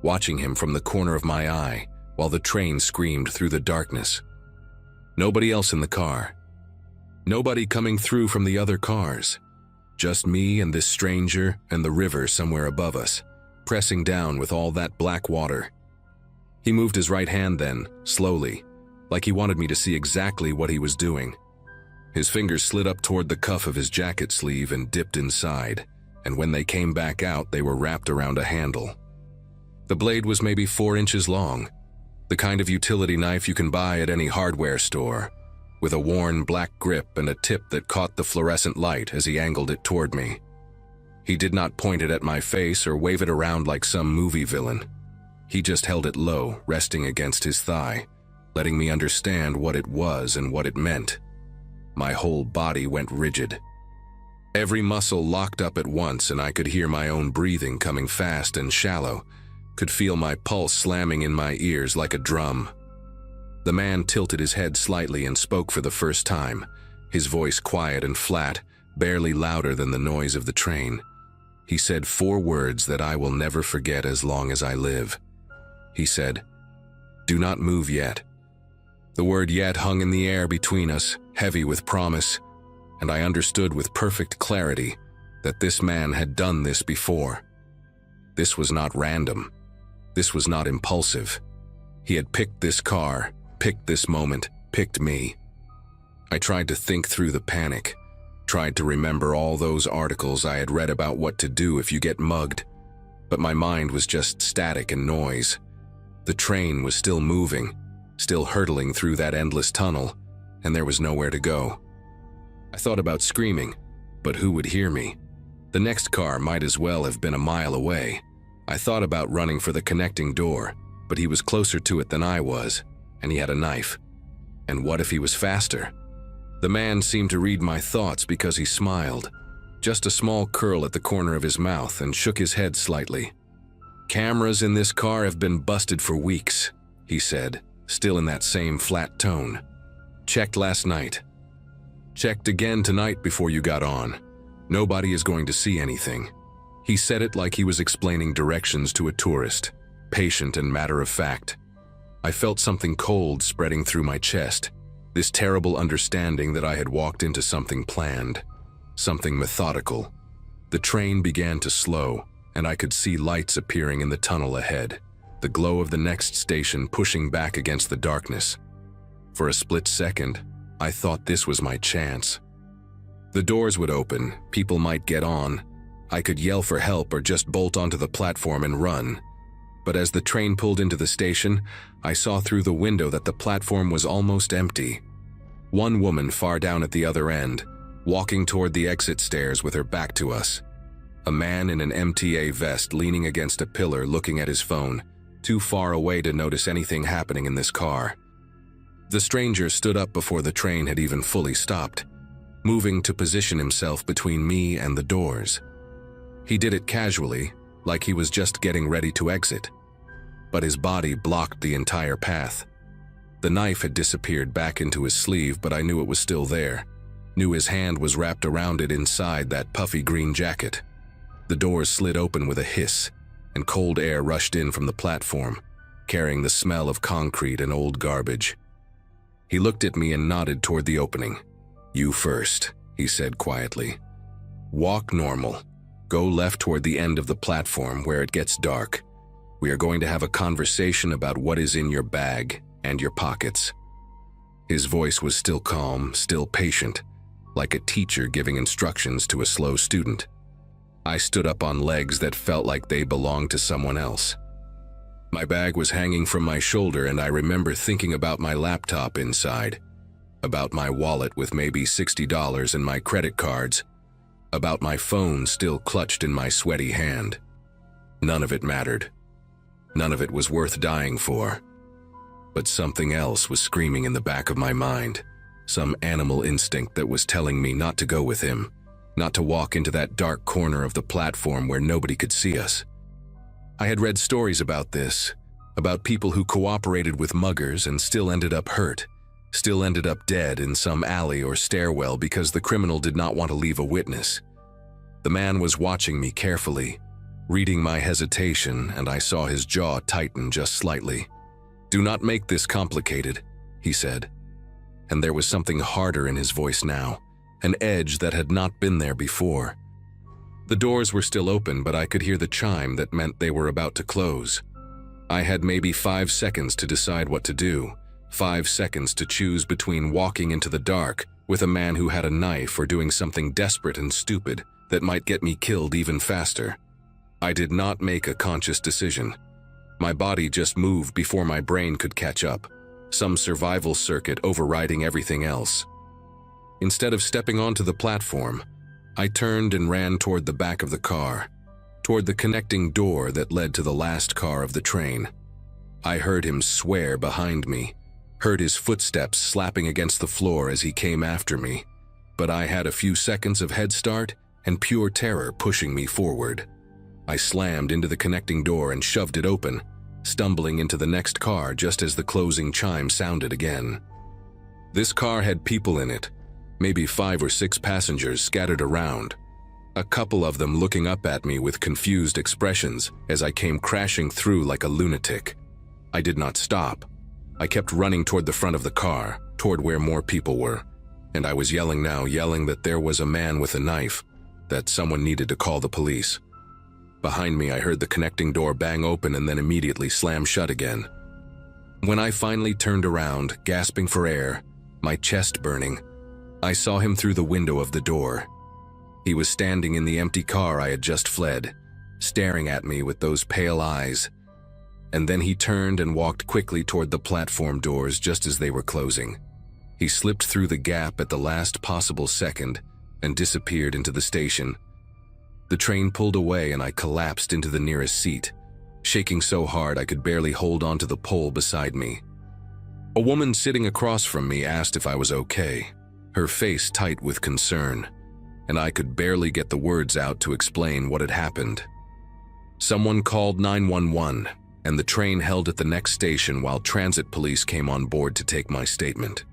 watching him from the corner of my eye while the train screamed through the darkness. Nobody else in the car. Nobody coming through from the other cars. Just me and this stranger and the river somewhere above us, pressing down with all that black water. He moved his right hand then, slowly, like he wanted me to see exactly what he was doing. His fingers slid up toward the cuff of his jacket sleeve and dipped inside, and when they came back out, they were wrapped around a handle. The blade was maybe 4 inches long, the kind of utility knife you can buy at any hardware store, with a worn black grip and a tip that caught the fluorescent light as he angled it toward me. He did not point it at my face or wave it around like some movie villain. He just held it low, resting against his thigh, letting me understand what it was and what it meant. My whole body went rigid. Every muscle locked up at once and I could hear my own breathing coming fast and shallow, could feel my pulse slamming in my ears like a drum. The man tilted his head slightly and spoke for the first time, his voice quiet and flat, barely louder than the noise of the train. He said 4 words that I will never forget as long as I live. He said, "Do not move yet." The word yet hung in the air between us, heavy with promise, and I understood with perfect clarity that this man had done this before. This was not random. This was not impulsive. He had picked this car, picked this moment, picked me. I tried to think through the panic, tried to remember all those articles I had read about what to do if you get mugged, but my mind was just static and noise. The train was still moving, still hurtling through that endless tunnel, and there was nowhere to go. I thought about screaming, but who would hear me? The next car might as well have been a mile away. I thought about running for the connecting door, but he was closer to it than I was, and he had a knife. And what if he was faster? The man seemed to read my thoughts because he smiled, just a small curl at the corner of his mouth, and shook his head slightly. "Cameras in this car have been busted for weeks," he said, still in that same flat tone. "Checked last night. Checked again tonight before you got on. Nobody is going to see anything." He said it like he was explaining directions to a tourist, patient and matter-of-fact. I felt something cold spreading through my chest, this terrible understanding that I had walked into something planned, something methodical. The train began to slow, and I could see lights appearing in the tunnel ahead, the glow of the next station pushing back against the darkness. For a split second, I thought this was my chance. The doors would open, people might get on. I could yell for help or just bolt onto the platform and run. But as the train pulled into the station, I saw through the window that the platform was almost empty. One woman far down at the other end, walking toward the exit stairs with her back to us. A man in an MTA vest leaning against a pillar looking at his phone, too far away to notice anything happening in this car. The stranger stood up before the train had even fully stopped, moving to position himself between me and the doors. He did it casually, like he was just getting ready to exit. But his body blocked the entire path. The knife had disappeared back into his sleeve, but I knew it was still there. Knew his hand was wrapped around it inside that puffy green jacket. The doors slid open with a hiss, and cold air rushed in from the platform, carrying the smell of concrete and old garbage. He looked at me and nodded toward the opening. "You first," he said quietly. "Walk normal. Go left toward the end of the platform where it gets dark. We are going to have a conversation about what is in your bag and your pockets." His voice was still calm, still patient, like a teacher giving instructions to a slow student. I stood up on legs that felt like they belonged to someone else. My bag was hanging from my shoulder, and I remember thinking about my laptop inside, about my wallet with maybe $60 and my credit cards, about my phone still clutched in my sweaty hand. None of it mattered. None of it was worth dying for. But something else was screaming in the back of my mind, some animal instinct that was telling me not to go with him, not to walk into that dark corner of the platform where nobody could see us. I had read stories about this, about people who cooperated with muggers and still ended up hurt, still ended up dead in some alley or stairwell because the criminal did not want to leave a witness. The man was watching me carefully, reading my hesitation, and I saw his jaw tighten just slightly. "Do not make this complicated," he said. And there was something harder in his voice now, an edge that had not been there before. The doors were still open, but I could hear the chime that meant they were about to close. I had maybe 5 seconds to decide what to do, 5 seconds to choose between walking into the dark with a man who had a knife or doing something desperate and stupid that might get me killed even faster. I did not make a conscious decision. My body just moved before my brain could catch up, some survival circuit overriding everything else. Instead of stepping onto the platform, I turned and ran toward the back of the car, toward the connecting door that led to the last car of the train. I heard him swear behind me, heard his footsteps slapping against the floor as he came after me, but I had a few seconds of head start and pure terror pushing me forward. I slammed into the connecting door and shoved it open, stumbling into the next car just as the closing chime sounded again. This car had people in it, maybe 5 or 6 passengers scattered around, a couple of them looking up at me with confused expressions as I came crashing through like a lunatic. I did not stop. I kept running toward the front of the car, toward where more people were, and I was yelling now, yelling that there was a man with a knife, that someone needed to call the police. Behind me, I heard the connecting door bang open and then immediately slam shut again. When I finally turned around, gasping for air, my chest burning, I saw him through the window of the door. He was standing in the empty car I had just fled, staring at me with those pale eyes. And then he turned and walked quickly toward the platform doors just as they were closing. He slipped through the gap at the last possible second and disappeared into the station. The train pulled away and I collapsed into the nearest seat, shaking so hard I could barely hold onto the pole beside me. A woman sitting across from me asked if I was okay, her face tight with concern, and I could barely get the words out to explain what had happened. Someone called 911, and the train held at the next station while transit police came on board to take my statement.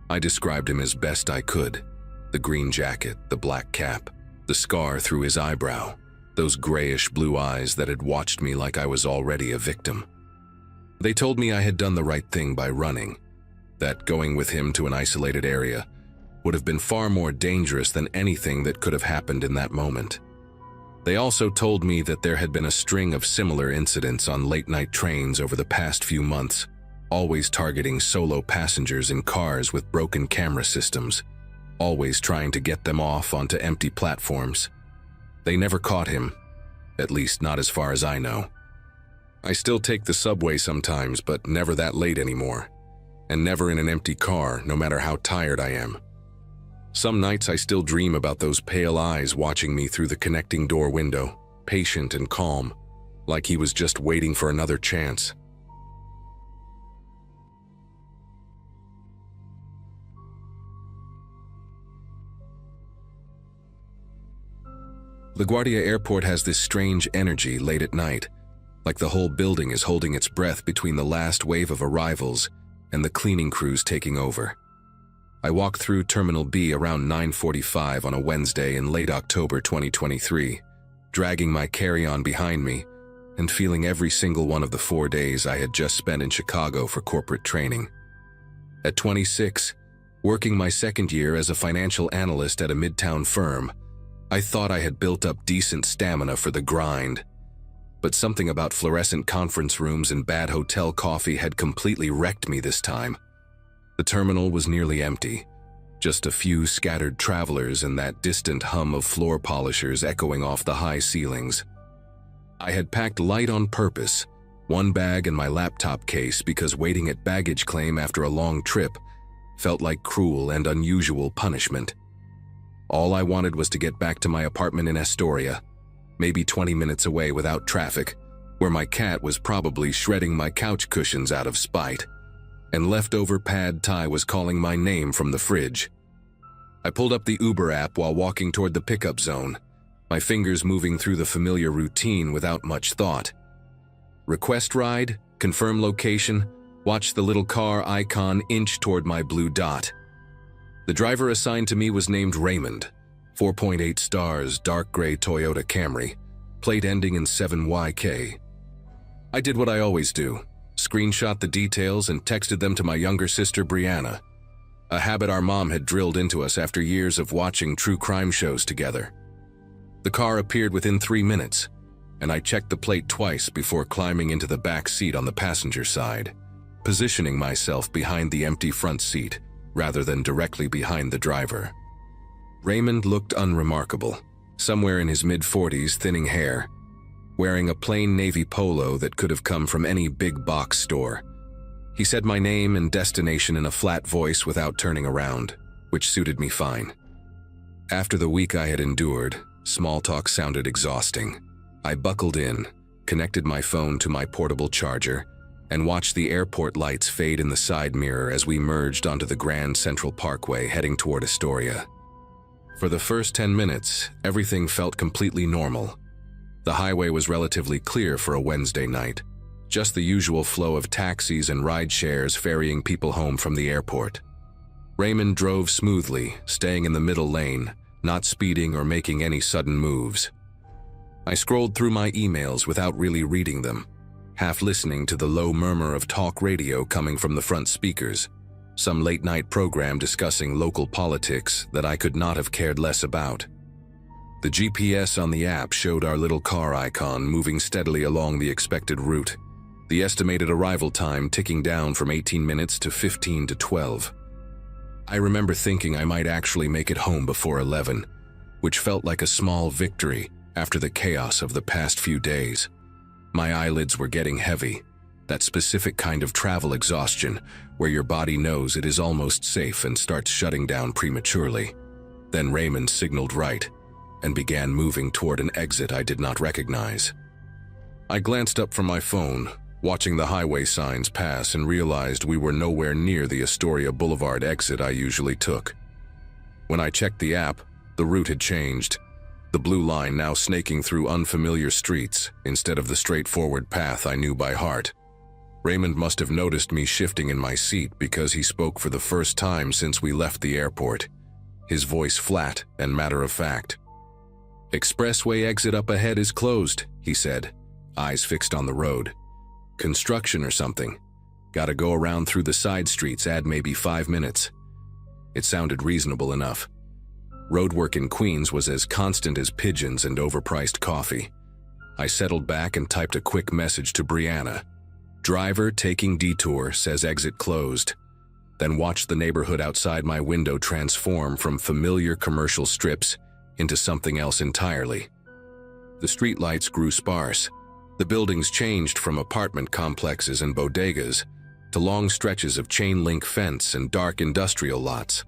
I described him as best I could: the green jacket, the black cap, the scar through his eyebrow, those grayish-blue eyes that had watched me like I was already a victim. They told me I had done the right thing by running, that going with him to an isolated area would have been far more dangerous than anything that could have happened in that moment. They also told me that there had been a string of similar incidents on late-night trains over the past few months, always targeting solo passengers in cars with broken camera systems, always trying to get them off onto empty platforms. They never caught him, at least not as far as I know. I still take the subway sometimes, but never that late anymore, and never in an empty car, no matter how tired I am. Some nights I still dream about those pale eyes watching me through the connecting door window, patient and calm, like he was just waiting for another chance. LaGuardia Airport has this strange energy late at night, like the whole building is holding its breath between the last wave of arrivals and the cleaning crews taking over. I walked through Terminal B around 9:45 on a Wednesday in late October 2023, dragging my carry-on behind me and feeling every single one of the 4 days I had just spent in Chicago for corporate training. At 26, working my second year as a financial analyst at a midtown firm, I thought I had built up decent stamina for the grind. But something about fluorescent conference rooms and bad hotel coffee had completely wrecked me this time. The terminal was nearly empty, just a few scattered travelers and that distant hum of floor polishers echoing off the high ceilings. I had packed light on purpose, one bag and my laptop case, because waiting at baggage claim after a long trip felt like cruel and unusual punishment. All I wanted was to get back to my apartment in Astoria, maybe 20 minutes away without traffic, where my cat was probably shredding my couch cushions out of spite, and leftover pad thai was calling my name from the fridge. I pulled up the Uber app while walking toward the pickup zone, my fingers moving through the familiar routine without much thought. Request ride, confirm location, watch the little car icon inch toward my blue dot. The driver assigned to me was named Raymond, 4.8 stars, dark gray Toyota Camry, plate ending in 7YK. I did what I always do, screenshot the details and texted them to my younger sister Brianna, a habit our mom had drilled into us after years of watching true crime shows together. The car appeared within 3 minutes, and I checked the plate twice before climbing into the back seat on the passenger side, positioning myself behind the empty front seat rather than directly behind the driver. Raymond looked unremarkable, somewhere in his mid-40s, thinning hair, wearing a plain navy polo that could have come from any big box store. He said my name and destination in a flat voice without turning around, which suited me fine. After the week I had endured, small talk sounded exhausting. I buckled in, connected my phone to my portable charger, and watched the airport lights fade in the side mirror as we merged onto the Grand Central Parkway heading toward Astoria. For the first 10 minutes, everything felt completely normal. The highway was relatively clear for a Wednesday night, just the usual flow of taxis and ride shares ferrying people home from the airport. Raymond drove smoothly, staying in the middle lane, not speeding or making any sudden moves. I scrolled through my emails without really reading them, half listening to the low murmur of talk radio coming from the front speakers, some late-night program discussing local politics that I could not have cared less about. The GPS on the app showed our little car icon moving steadily along the expected route, the estimated arrival time ticking down from 18 minutes to 15 to 12. I remember thinking I might actually make it home before 11, which felt like a small victory after the chaos of the past few days. My eyelids were getting heavy, that specific kind of travel exhaustion where your body knows it is almost safe and starts shutting down prematurely. Then Raymond signaled right and began moving toward an exit I did not recognize. I glanced up from my phone, watching the highway signs pass, and realized we were nowhere near the Astoria Boulevard exit I usually took. When I checked the app, the route had changed, the blue line now snaking through unfamiliar streets instead of the straightforward path I knew by heart. Raymond must have noticed me shifting in my seat because he spoke for the first time since we left the airport, his voice flat and matter-of-fact. "Expressway exit up ahead is closed," he said, eyes fixed on the road. "Construction or something. Gotta go around through the side streets, add maybe 5 minutes." It sounded reasonable enough. Roadwork in Queens was as constant as pigeons and overpriced coffee. I settled back and typed a quick message to Brianna. "Driver taking detour, says exit closed." Then watched the neighborhood outside my window transform from familiar commercial strips into something else entirely. The streetlights grew sparse. The buildings changed from apartment complexes and bodegas to long stretches of chain-link fence and dark industrial lots.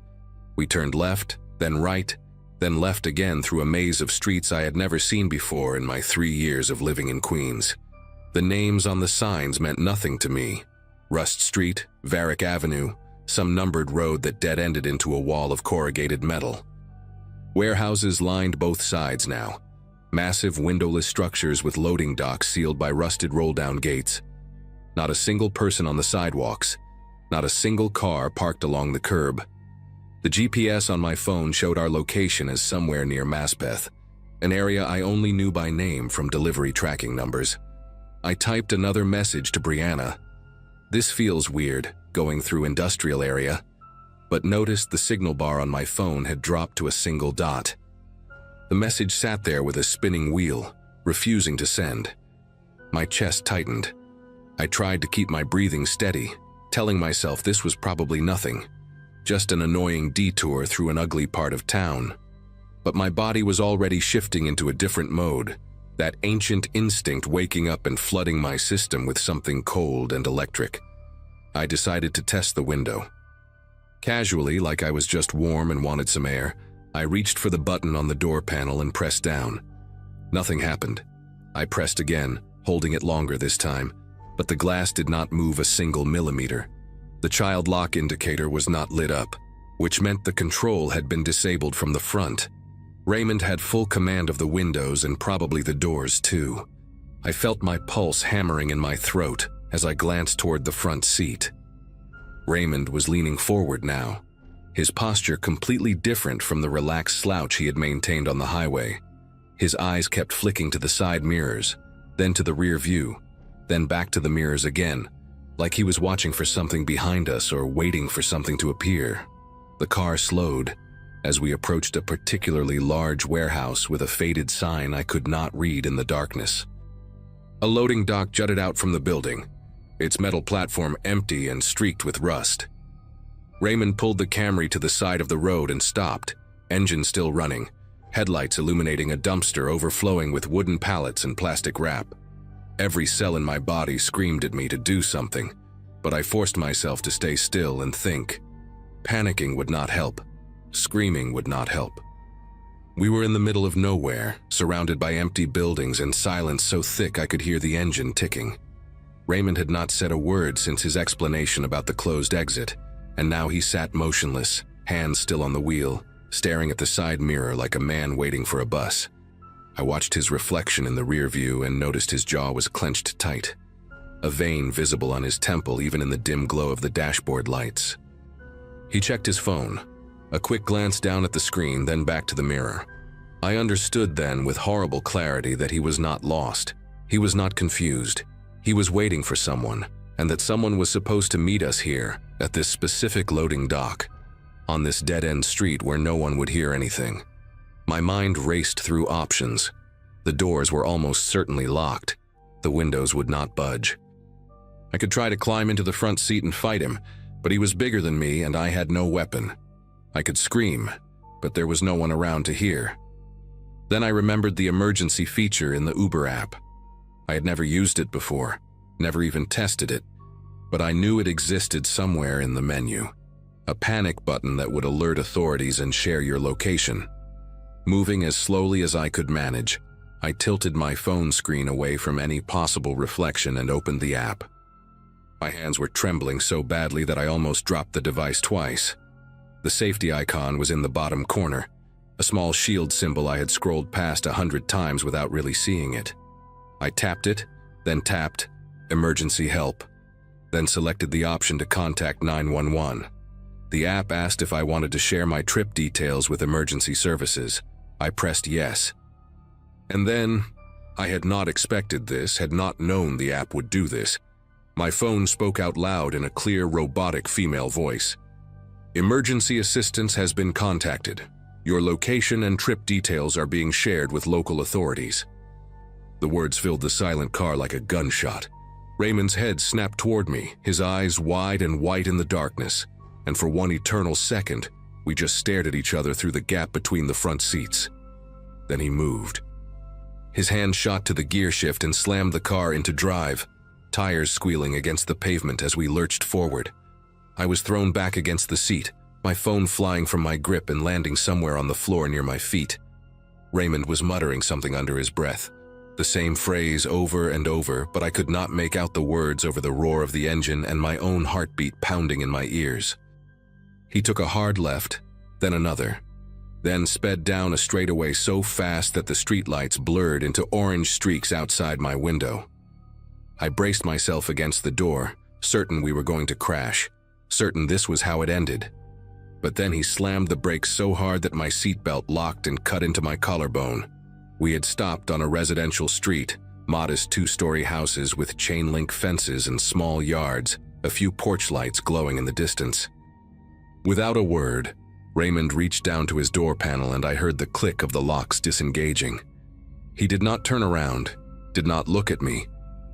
We turned left, then right, then left again through a maze of streets I had never seen before in my 3 years of living in Queens. The names on the signs meant nothing to me. Rust Street, Varick Avenue, some numbered road that dead-ended into a wall of corrugated metal. Warehouses lined both sides now. Massive windowless structures with loading docks sealed by rusted roll-down gates. Not a single person on the sidewalks. Not a single car parked along the curb. The GPS on my phone showed our location as somewhere near Maspeth, an area I only knew by name from delivery tracking numbers. I typed another message to Brianna. "This feels weird, going through industrial area," but noticed the signal bar on my phone had dropped to a single dot. The message sat there with a spinning wheel, refusing to send. My chest tightened. I tried to keep my breathing steady, telling myself this was probably nothing, just an annoying detour through an ugly part of town. But my body was already shifting into a different mode, that ancient instinct waking up and flooding my system with something cold and electric. I decided to test the window. Casually, like I was just warm and wanted some air, I reached for the button on the door panel and pressed down. Nothing happened. I pressed again, holding it longer this time, but the glass did not move a single millimeter. The child lock indicator was not lit up, which meant the control had been disabled from the front. Raymond had full command of the windows and probably the doors too. I felt my pulse hammering in my throat as I glanced toward the front seat. Raymond was leaning forward now, his posture completely different from the relaxed slouch he had maintained on the highway. His eyes kept flicking to the side mirrors, then to the rear view, then back to the mirrors again, like he was watching for something behind us or waiting for something to appear. The car slowed as we approached a particularly large warehouse with a faded sign I could not read in the darkness. A loading dock jutted out from the building, its metal platform empty and streaked with rust. Raymond pulled the Camry to the side of the road and stopped, engine still running, headlights illuminating a dumpster overflowing with wooden pallets and plastic wrap. Every cell in my body screamed at me to do something, but I forced myself to stay still and think. Panicking would not help. Screaming would not help. We were in the middle of nowhere, surrounded by empty buildings and silence so thick I could hear the engine ticking. Raymond had not said a word since his explanation about the closed exit, and now he sat motionless, hands still on the wheel, staring at the side mirror like a man waiting for a bus. I watched his reflection in the rear view and noticed his jaw was clenched tight, a vein visible on his temple even in the dim glow of the dashboard lights. He checked his phone, a quick glance down at the screen, then back to the mirror. I understood then with horrible clarity that he was not lost. He was not confused. He was waiting for someone, and that someone was supposed to meet us here, at this specific loading dock, on this dead-end street where no one would hear anything. My mind raced through options. The doors were almost certainly locked. The windows would not budge. I could try to climb into the front seat and fight him, but he was bigger than me and I had no weapon. I could scream, but there was no one around to hear. Then I remembered the emergency feature in the Uber app. I had never used it before, never even tested it, but I knew it existed somewhere in the menu. A panic button that would alert authorities and share your location. Moving as slowly as I could manage, I tilted my phone screen away from any possible reflection and opened the app. My hands were trembling so badly that I almost dropped the device twice. The safety icon was in the bottom corner, a small shield symbol I had scrolled past 100 times without really seeing it. I tapped it, then tapped Emergency Help, then selected the option to contact 911. The app asked if I wanted to share my trip details with emergency services. I pressed yes. And then, I had not expected this, had not known the app would do this. My phone spoke out loud in a clear, robotic female voice. Emergency assistance has been contacted. Your location and trip details are being shared with local authorities. The words filled the silent car like a gunshot. Raymond's head snapped toward me, his eyes wide and white in the darkness, and for one eternal second, we just stared at each other through the gap between the front seats. Then he moved. His hand shot to the gear shift and slammed the car into drive, tires squealing against the pavement as we lurched forward. I was thrown back against the seat, my phone flying from my grip and landing somewhere on the floor near my feet. Raymond was muttering something under his breath, the same phrase over and over, but I could not make out the words over the roar of the engine and my own heartbeat pounding in my ears. He took a hard left, then another, then sped down a straightaway so fast that the streetlights blurred into orange streaks outside my window. I braced myself against the door, certain we were going to crash, certain this was how it ended. But then he slammed the brakes so hard that my seatbelt locked and cut into my collarbone. We had stopped on a residential street, modest two-story houses with chain-link fences and small yards, a few porch lights glowing in the distance. Without a word, Raymond reached down to his door panel and I heard the click of the locks disengaging. He did not turn around, did not look at me,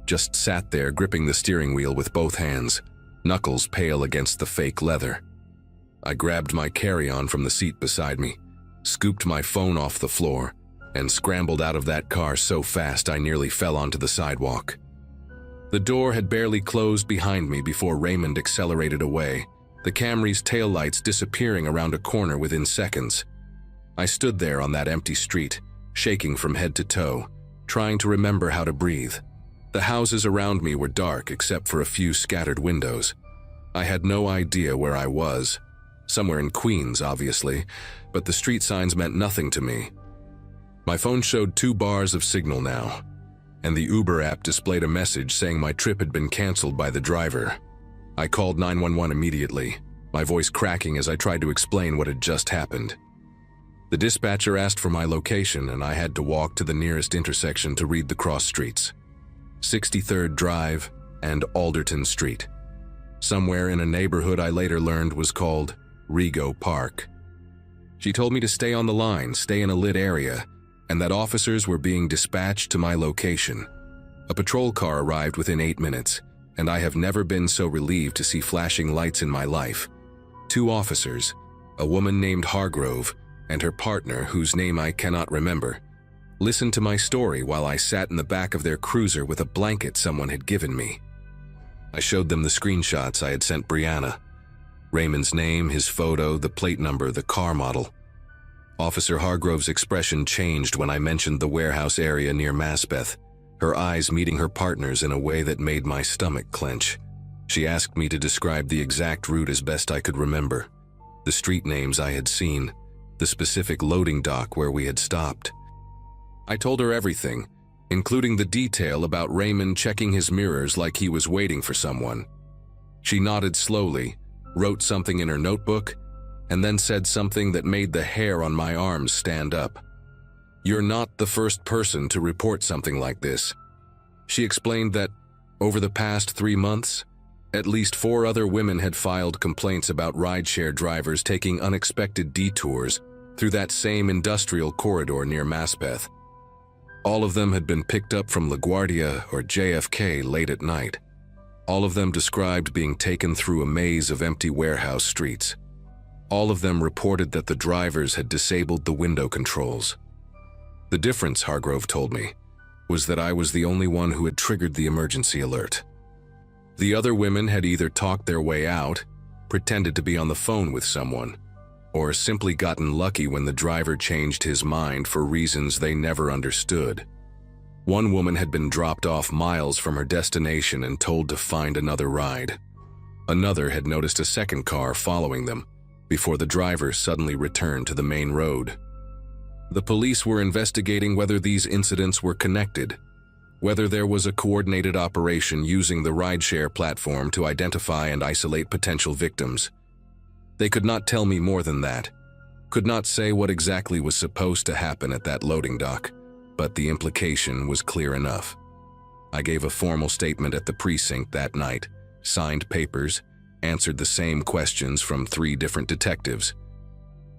just sat there gripping the steering wheel with both hands, knuckles pale against the fake leather. I grabbed my carry-on from the seat beside me, scooped my phone off the floor, and scrambled out of that car so fast I nearly fell onto the sidewalk. The door had barely closed behind me before Raymond accelerated away, the Camry's taillights disappearing around a corner within seconds. I stood there on that empty street, shaking from head to toe, trying to remember how to breathe. The houses around me were dark except for a few scattered windows. I had no idea where I was. Somewhere in Queens, obviously, but the street signs meant nothing to me. My phone showed 2 bars of signal now, and the Uber app displayed a message saying my trip had been canceled by the driver. I called 911 immediately, my voice cracking as I tried to explain what had just happened. The dispatcher asked for my location and I had to walk to the nearest intersection to read the cross streets. 63rd Drive and Alderton Street. Somewhere in a neighborhood I later learned was called Rego Park. She told me to stay on the line, stay in a lit area, and that officers were being dispatched to my location. A patrol car arrived within 8 minutes, and I have never been so relieved to see flashing lights in my life. 2 officers, a woman named Hargrove and her partner whose name I cannot remember, listened to my story while I sat in the back of their cruiser with a blanket someone had given me. I showed them the screenshots I had sent Brianna. Raymond's name, his photo, the plate number, the car model. Officer Hargrove's expression changed when I mentioned the warehouse area near Maspeth, her eyes meeting her partner's in a way that made my stomach clench. She asked me to describe the exact route as best I could remember, the street names I had seen, the specific loading dock where we had stopped. I told her everything, including the detail about Raymond checking his mirrors like he was waiting for someone. She nodded slowly, wrote something in her notebook, and then said something that made the hair on my arms stand up. "You're not the first person to report something like this." She explained that, over the past 3 months, at least 4 other women had filed complaints about rideshare drivers taking unexpected detours through that same industrial corridor near Maspeth. All of them had been picked up from LaGuardia or JFK late at night. All of them described being taken through a maze of empty warehouse streets. All of them reported that the drivers had disabled the window controls. The difference, Hargrove told me, was that I was the only one who had triggered the emergency alert. The other women had either talked their way out, pretended to be on the phone with someone, or simply gotten lucky when the driver changed his mind for reasons they never understood. One woman had been dropped off miles from her destination and told to find another ride. Another had noticed a second car following them before the driver suddenly returned to the main road. The police were investigating whether these incidents were connected, whether there was a coordinated operation using the rideshare platform to identify and isolate potential victims. They could not tell me more than that, could not say what exactly was supposed to happen at that loading dock, but the implication was clear enough. I gave a formal statement at the precinct that night, signed papers, answered the same questions from 3 different detectives.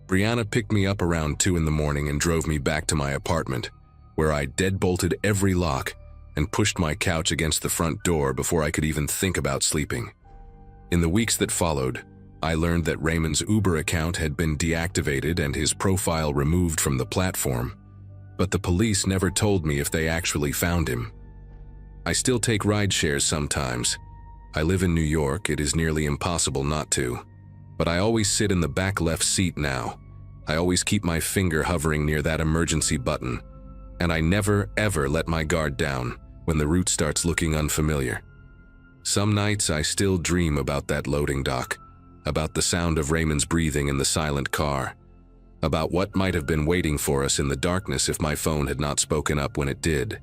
Brianna picked me up around 2 in the morning and drove me back to my apartment, where I deadbolted every lock and pushed my couch against the front door before I could even think about sleeping. In the weeks that followed, I learned that Raymond's Uber account had been deactivated and his profile removed from the platform, but the police never told me if they actually found him. I still take ride shares sometimes. I live in New York, it is nearly impossible not to. But I always sit in the back left seat now. I always keep my finger hovering near that emergency button, and I never ever let my guard down when the route starts looking unfamiliar. Some nights I still dream about that loading dock, about the sound of Raymond's breathing in the silent car, about what might have been waiting for us in the darkness if my phone had not spoken up when it did.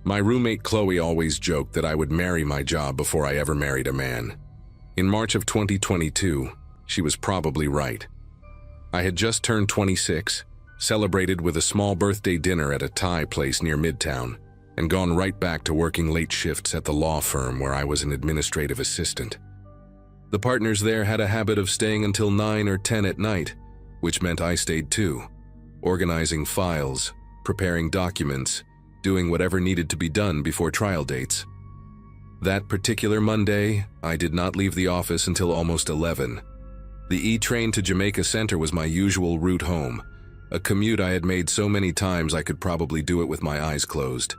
My roommate Chloe always joked that I would marry my job before I ever married a man. In March of 2022, she was probably right. I had just turned 26, celebrated with a small birthday dinner at a Thai place near Midtown, and gone right back to working late shifts at the law firm where I was an administrative assistant. The partners there had a habit of staying until 9 or 10 at night, which meant I stayed too, organizing files, preparing documents, doing whatever needed to be done before trial dates. That particular Monday, I did not leave the office until almost 11. The E-train to Jamaica Center was my usual route home, a commute I had made so many times I could probably do it with my eyes closed.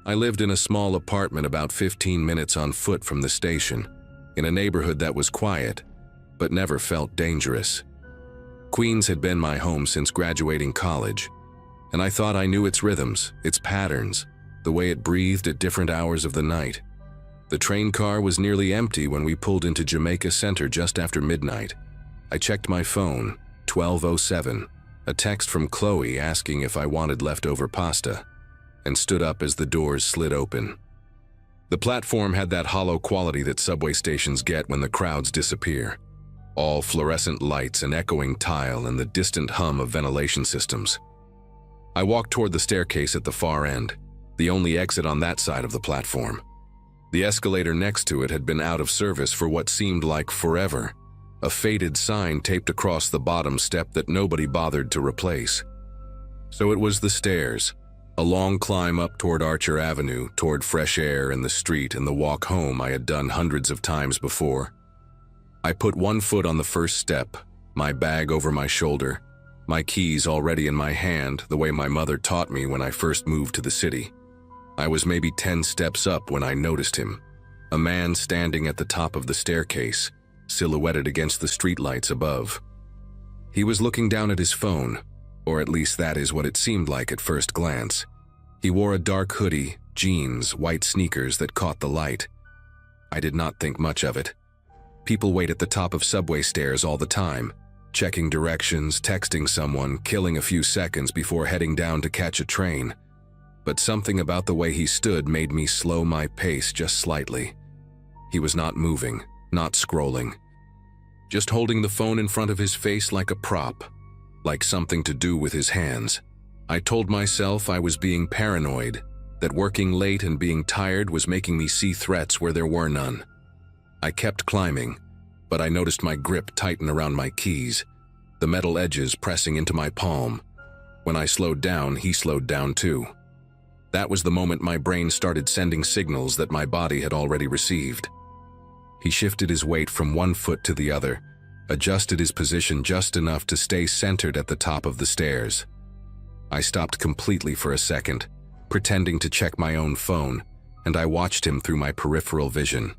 I lived in a small apartment about 15 minutes on foot from the station, in a neighborhood that was quiet, but never felt dangerous. Queens had been my home since graduating college, and I thought I knew its rhythms, its patterns, the way it breathed at different hours of the night. The train car was nearly empty when we pulled into Jamaica Center just after midnight. I checked my phone, 12:07, a text from Chloe asking if I wanted leftover pasta, and stood up as the doors slid open. The platform had that hollow quality that subway stations get when the crowds disappear. All fluorescent lights and echoing tile and the distant hum of ventilation systems. I walked toward the staircase at the far end, the only exit on that side of the platform. The escalator next to it had been out of service for what seemed like forever, a faded sign taped across the bottom step that nobody bothered to replace. So it was the stairs, a long climb up toward Archer Avenue, toward fresh air and the street and the walk home I had done hundreds of times before. I put one foot on the first step, my bag over my shoulder, my keys already in my hand the way my mother taught me when I first moved to the city. I was maybe 10 steps up when I noticed him, a man standing at the top of the staircase, silhouetted against the streetlights above. He was looking down at his phone, or at least that is what it seemed like at first glance. He wore a dark hoodie, jeans, white sneakers that caught the light. I did not think much of it. People wait at the top of subway stairs all the time, checking directions, texting someone, killing a few seconds before heading down to catch a train. But something about the way he stood made me slow my pace just slightly. He was not moving, not scrolling, just holding the phone in front of his face like a prop, like something to do with his hands. I told myself I was being paranoid, that working late and being tired was making me see threats where there were none. I kept climbing, but I noticed my grip tighten around my keys, the metal edges pressing into my palm. When I slowed down, he slowed down too. That was the moment my brain started sending signals that my body had already received. He shifted his weight from one foot to the other, adjusted his position just enough to stay centered at the top of the stairs. I stopped completely for a second, pretending to check my own phone, and I watched him through my peripheral vision.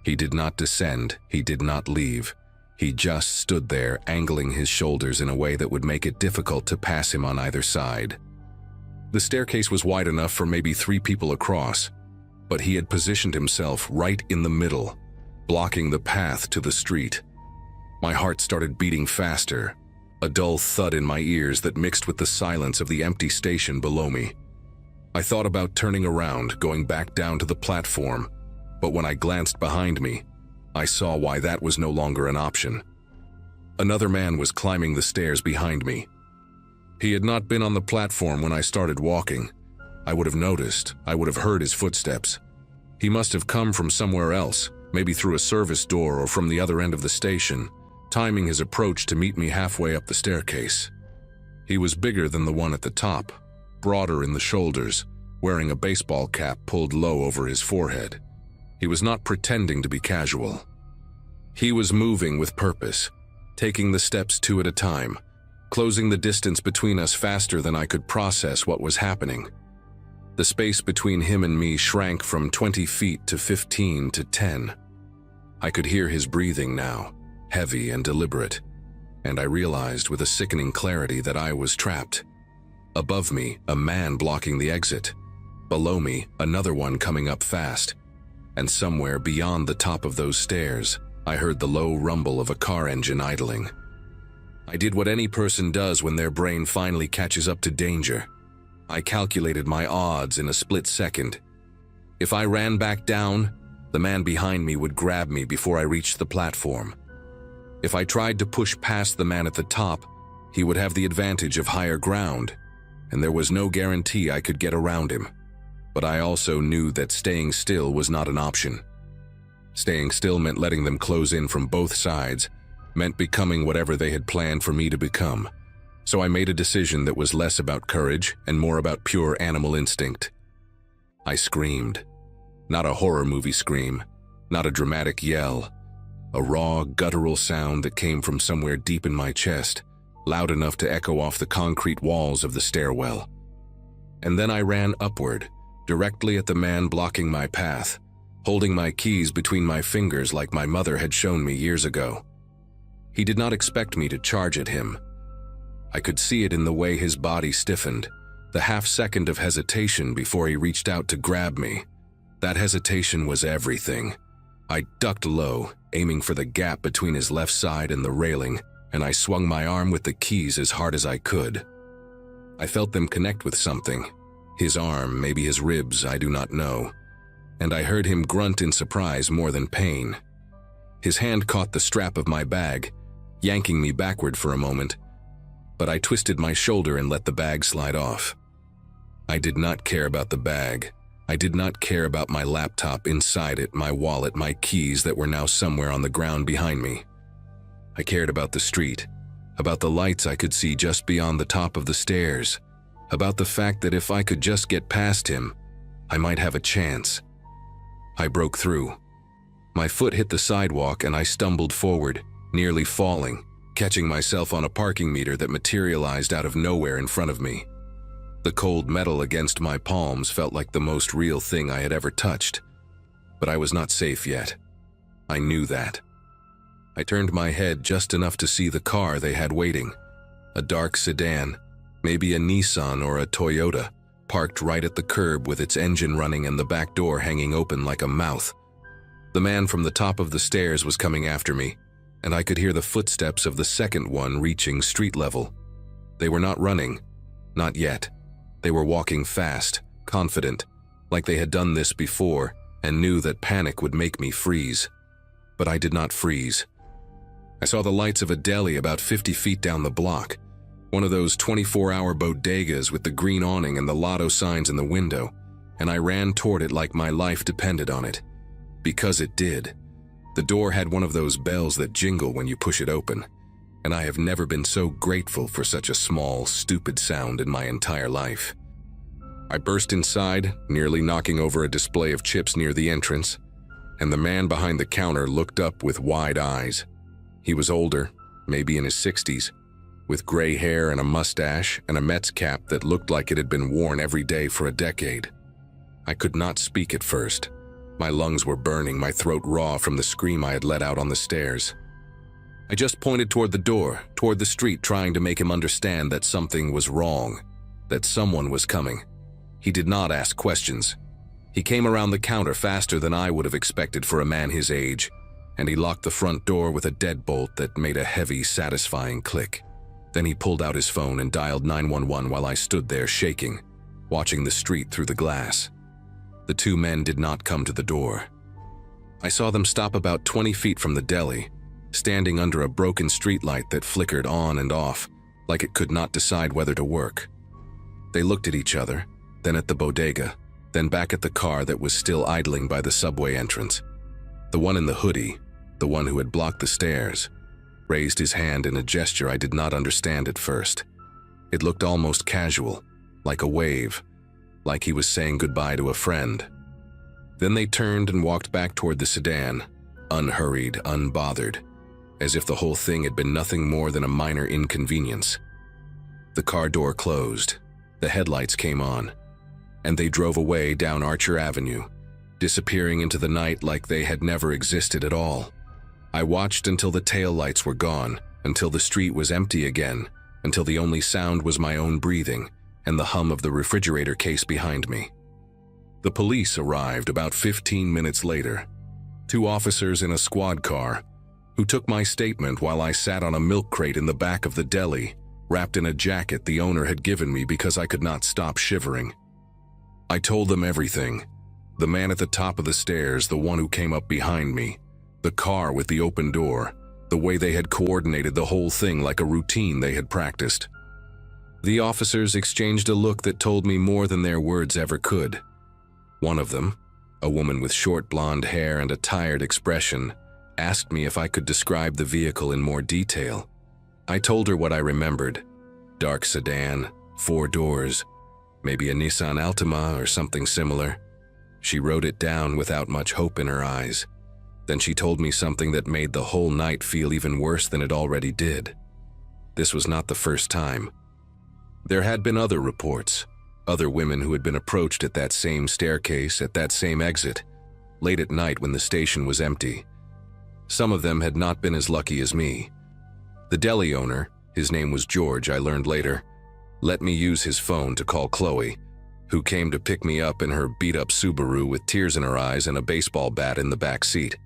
He did not descend, he did not leave. He just stood there, angling his shoulders in a way that would make it difficult to pass him on either side. The staircase was wide enough for maybe 3 people across, but he had positioned himself right in the middle, blocking the path to the street. My heart started beating faster, a dull thud in my ears that mixed with the silence of the empty station below me. I thought about turning around, going back down to the platform, but when I glanced behind me, I saw why that was no longer an option. Another man was climbing the stairs behind me. He had not been on the platform when I started walking. I would have noticed, I would have heard his footsteps. He must have come from somewhere else, maybe through a service door or from the other end of the station, timing his approach to meet me halfway up the staircase. He was bigger than the one at the top, broader in the shoulders, wearing a baseball cap pulled low over his forehead. He was not pretending to be casual. He was moving with purpose, taking the steps 2 at a time, closing the distance between us faster than I could process what was happening. The space between him and me shrank from 20 feet to 15 to 10. I could hear his breathing now, heavy and deliberate, and I realized with a sickening clarity that I was trapped. Above me, a man blocking the exit. Below me, another one coming up fast. And somewhere beyond the top of those stairs, I heard the low rumble of a car engine idling. I did what any person does when their brain finally catches up to danger. I calculated my odds in a split second. If I ran back down, the man behind me would grab me before I reached the platform. If I tried to push past the man at the top, he would have the advantage of higher ground, and there was no guarantee I could get around him. But I also knew that staying still was not an option. Staying still meant letting them close in from both sides, meant becoming whatever they had planned for me to become. So I made a decision that was less about courage and more about pure animal instinct. I screamed. Not a horror movie scream, not a dramatic yell. A raw, guttural sound that came from somewhere deep in my chest, loud enough to echo off the concrete walls of the stairwell. And then I ran upward, directly at the man blocking my path, holding my keys between my fingers like my mother had shown me years ago. He did not expect me to charge at him. I could see it in the way his body stiffened, the half-second of hesitation before he reached out to grab me. That hesitation was everything. I ducked low, aiming for the gap between his left side and the railing, and I swung my arm with the keys as hard as I could. I felt them connect with something. His arm, maybe his ribs, I do not know. And I heard him grunt in surprise more than pain. His hand caught the strap of my bag, yanking me backward for a moment, but I twisted my shoulder and let the bag slide off. I did not care about the bag. I did not care about my laptop inside it, my wallet, my keys that were now somewhere on the ground behind me. I cared about the street, about the lights I could see just beyond the top of the stairs, about the fact that if I could just get past him, I might have a chance. I broke through. My foot hit the sidewalk and I stumbled forward, nearly falling, catching myself on a parking meter that materialized out of nowhere in front of me. The cold metal against my palms felt like the most real thing I had ever touched. But I was not safe yet. I knew that. I turned my head just enough to see the car they had waiting. A dark sedan, maybe a Nissan or a Toyota, parked right at the curb with its engine running and the back door hanging open like a mouth. The man from the top of the stairs was coming after me, and I could hear the footsteps of the second one reaching street level. They were not running. Not yet. They were walking fast, confident, like they had done this before and knew that panic would make me freeze. But I did not freeze. I saw the lights of a deli about 50 feet down the block, one of those 24-hour bodegas with the green awning and the lotto signs in the window, and I ran toward it like my life depended on it. Because it did. The door had one of those bells that jingle when you push it open, and I have never been so grateful for such a small, stupid sound in my entire life. I burst inside, nearly knocking over a display of chips near the entrance, and the man behind the counter looked up with wide eyes. He was older, maybe in his 60s, with gray hair and a mustache and a Mets cap that looked like it had been worn every day for a decade. I could not speak at first. My lungs were burning, my throat raw from the scream I had let out on the stairs. I just pointed toward the door, toward the street, trying to make him understand that something was wrong, that someone was coming. He did not ask questions. He came around the counter faster than I would have expected for a man his age, and he locked the front door with a deadbolt that made a heavy, satisfying click. Then he pulled out his phone and dialed 911 while I stood there shaking, watching the street through the glass. The two men did not come to the door. I saw them stop about 20 feet from the deli, standing under a broken streetlight that flickered on and off, like it could not decide whether to work. They looked at each other, then at the bodega, then back at the car that was still idling by the subway entrance. The one in the hoodie, the one who had blocked the stairs, raised his hand in a gesture I did not understand at first. It looked almost casual, like a wave, like he was saying goodbye to a friend. Then they turned and walked back toward the sedan, unhurried, unbothered, as if the whole thing had been nothing more than a minor inconvenience. The car door closed, the headlights came on, and they drove away down Archer Avenue, disappearing into the night like they had never existed at all. I watched until the taillights were gone, until the street was empty again, until the only sound was my own breathing and the hum of the refrigerator case behind me. The police arrived about 15 minutes later, 2 officers in a squad car, who took my statement while I sat on a milk crate in the back of the deli, wrapped in a jacket the owner had given me because I could not stop shivering. I told them everything. The man at the top of the stairs, the one who came up behind me, the car with the open door, the way they had coordinated the whole thing like a routine they had practiced. The officers exchanged a look that told me more than their words ever could. One of them, a woman with short blonde hair and a tired expression, asked me if I could describe the vehicle in more detail. I told her what I remembered. Dark sedan, 4 doors, maybe a Nissan Altima or something similar. She wrote it down without much hope in her eyes. Then she told me something that made the whole night feel even worse than it already did. This was not the first time. There had been other reports, other women who had been approached at that same staircase, at that same exit, late at night when the station was empty. Some of them had not been as lucky as me. The deli owner, his name was George, I learned later, let me use his phone to call Chloe, who came to pick me up in her beat-up Subaru with tears in her eyes and a baseball bat in the back seat.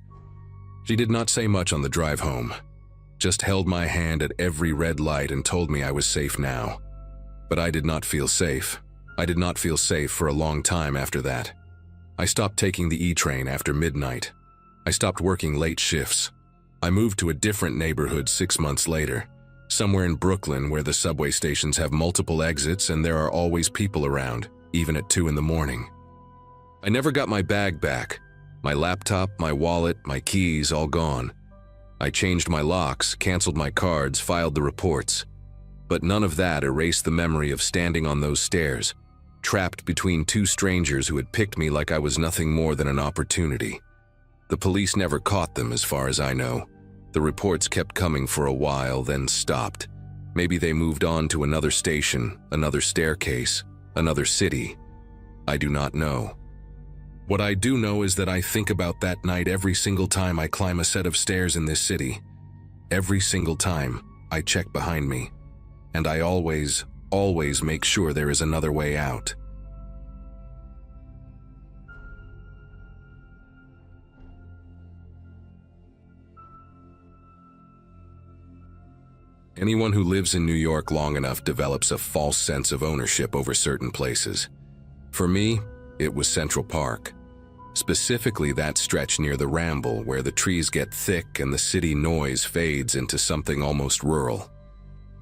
She did not say much on the drive home, just held my hand at every red light and told me I was safe now. But I did not feel safe. I did not feel safe for a long time after that. I stopped taking the E-train after midnight. I stopped working late shifts. I moved to a different neighborhood 6 months later, somewhere in Brooklyn where the subway stations have multiple exits and there are always people around, even at 2 in the morning. I never got my bag back. My laptop, my wallet, my keys, all gone. I changed my locks, canceled my cards, filed the reports. But none of that erased the memory of standing on those stairs, trapped between 2 strangers who had picked me like I was nothing more than an opportunity. The police never caught them, as far as I know. The reports kept coming for a while, then stopped. Maybe they moved on to another station, another staircase, another city. I do not know. What I do know is that I think about that night every single time I climb a set of stairs in this city. Every single time I check behind me. And I always make sure there is another way out. Anyone who lives in New York long enough develops a false sense of ownership over certain places. For me, it was Central Park. Specifically that stretch near the Ramble where the trees get thick and the city noise fades into something almost rural.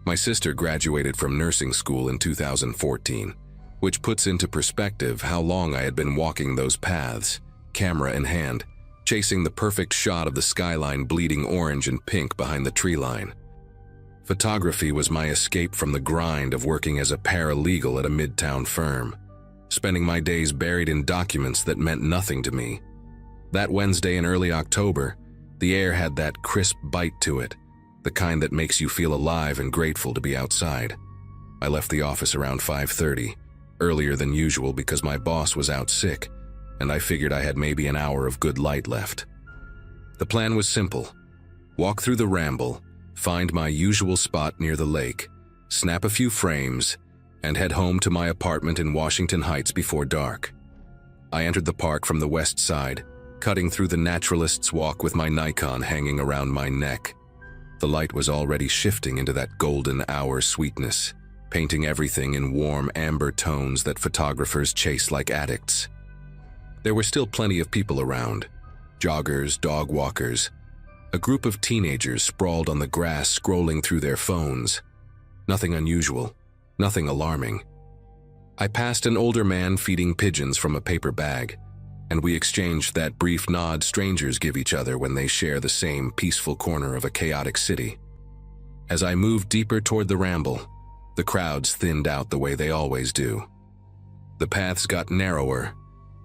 My sister graduated from nursing school in 2014, which puts into perspective how long I had been walking those paths, camera in hand, chasing the perfect shot of the skyline bleeding orange and pink behind the tree line. Photography was my escape from the grind of working as a paralegal at a midtown firm. spending my days buried in documents that meant nothing to me. That Wednesday in early October, the air had that crisp bite to it, the kind that makes you feel alive and grateful to be outside. I left the office around 5:30, earlier than usual because my boss was out sick, and I figured I had maybe an hour of good light left. The plan was simple. Walk through the Ramble, find my usual spot near the lake, snap a few frames, and head home to my apartment in Washington Heights before dark. I entered the park from the west side, cutting through the Naturalist's Walk with my Nikon hanging around my neck. The light was already shifting into that golden hour sweetness, painting everything in warm amber tones that photographers chase like addicts. There were still plenty of people around. Joggers, dog walkers. A group of teenagers sprawled on the grass scrolling through their phones. Nothing unusual, nothing alarming. I passed an older man feeding pigeons from a paper bag, and we exchanged that brief nod strangers give each other when they share the same peaceful corner of a chaotic city. As I moved deeper toward the Ramble, the crowds thinned out the way they always do. The paths got narrower,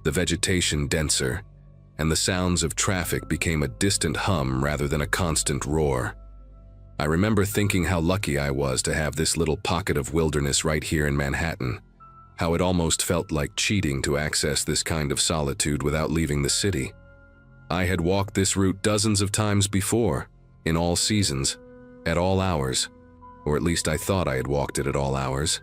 the vegetation denser, and the sounds of traffic became a distant hum rather than a constant roar. I remember thinking how lucky I was to have this little pocket of wilderness right here in Manhattan, how it almost felt like cheating to access this kind of solitude without leaving the city. I had walked this route dozens of times before, in all seasons, at all hours, or at least I thought I had walked it at all hours.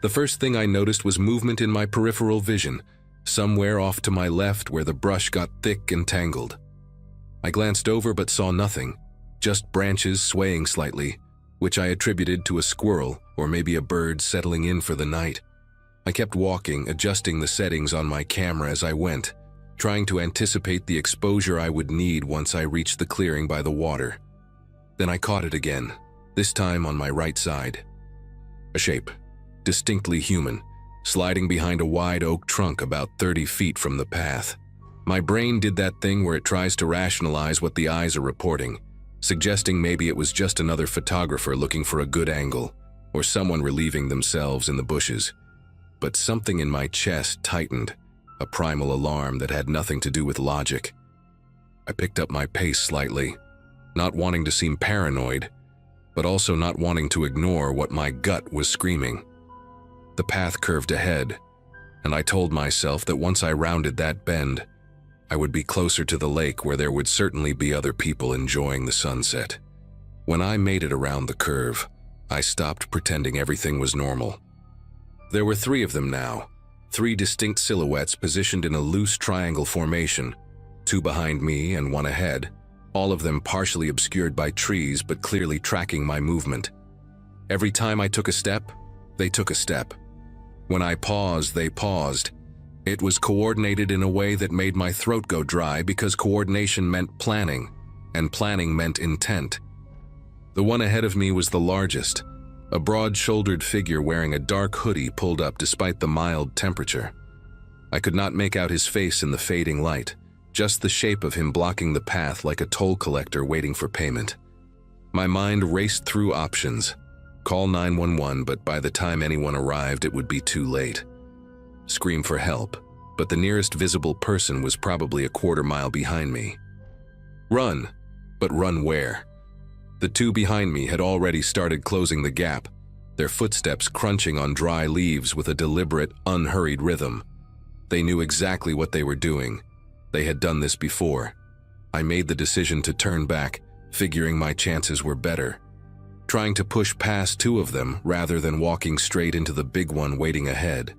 The first thing I noticed was movement in my peripheral vision, somewhere off to my left where the brush got thick and tangled. I glanced over but saw nothing, just branches swaying slightly, which I attributed to a squirrel or maybe a bird settling in for the night. I kept walking, adjusting the settings on my camera as I went, trying to anticipate the exposure I would need once I reached the clearing by the water. Then I caught it again, this time on my right side. A shape, distinctly human, sliding behind a wide oak trunk about 30 feet from the path. My brain did that thing where it tries to rationalize what the eyes are reporting, suggesting maybe it was just another photographer looking for a good angle, or someone relieving themselves in the bushes. But something in my chest tightened, a primal alarm that had nothing to do with logic. I picked up my pace slightly, not wanting to seem paranoid, but also not wanting to ignore what my gut was screaming. The path curved ahead, and I told myself that once I rounded that bend, I would be closer to the lake where there would certainly be other people enjoying the sunset. When I made it around the curve, I stopped pretending everything was normal. There were 3 of them now, 3 distinct silhouettes positioned in a loose triangle formation, 2 behind me and 1 ahead, all of them partially obscured by trees but clearly tracking my movement. Every time I took a step, they took a step. When I paused, they paused. It was coordinated in a way that made my throat go dry because coordination meant planning, and planning meant intent. The one ahead of me was the largest, a broad-shouldered figure wearing a dark hoodie pulled up despite the mild temperature. I could not make out his face in the fading light, just the shape of him blocking the path like a toll collector waiting for payment. My mind raced through options. Call 911, but by the time anyone arrived, it would be too late. Scream for help, but the nearest visible person was probably a quarter mile behind me. Run, but run where? The 2 behind me had already started closing the gap, their footsteps crunching on dry leaves with a deliberate, unhurried rhythm. They knew exactly what they were doing. They had done this before. I made the decision to turn back, figuring my chances were better, trying to push past 2 of them rather than walking straight into the big one waiting ahead.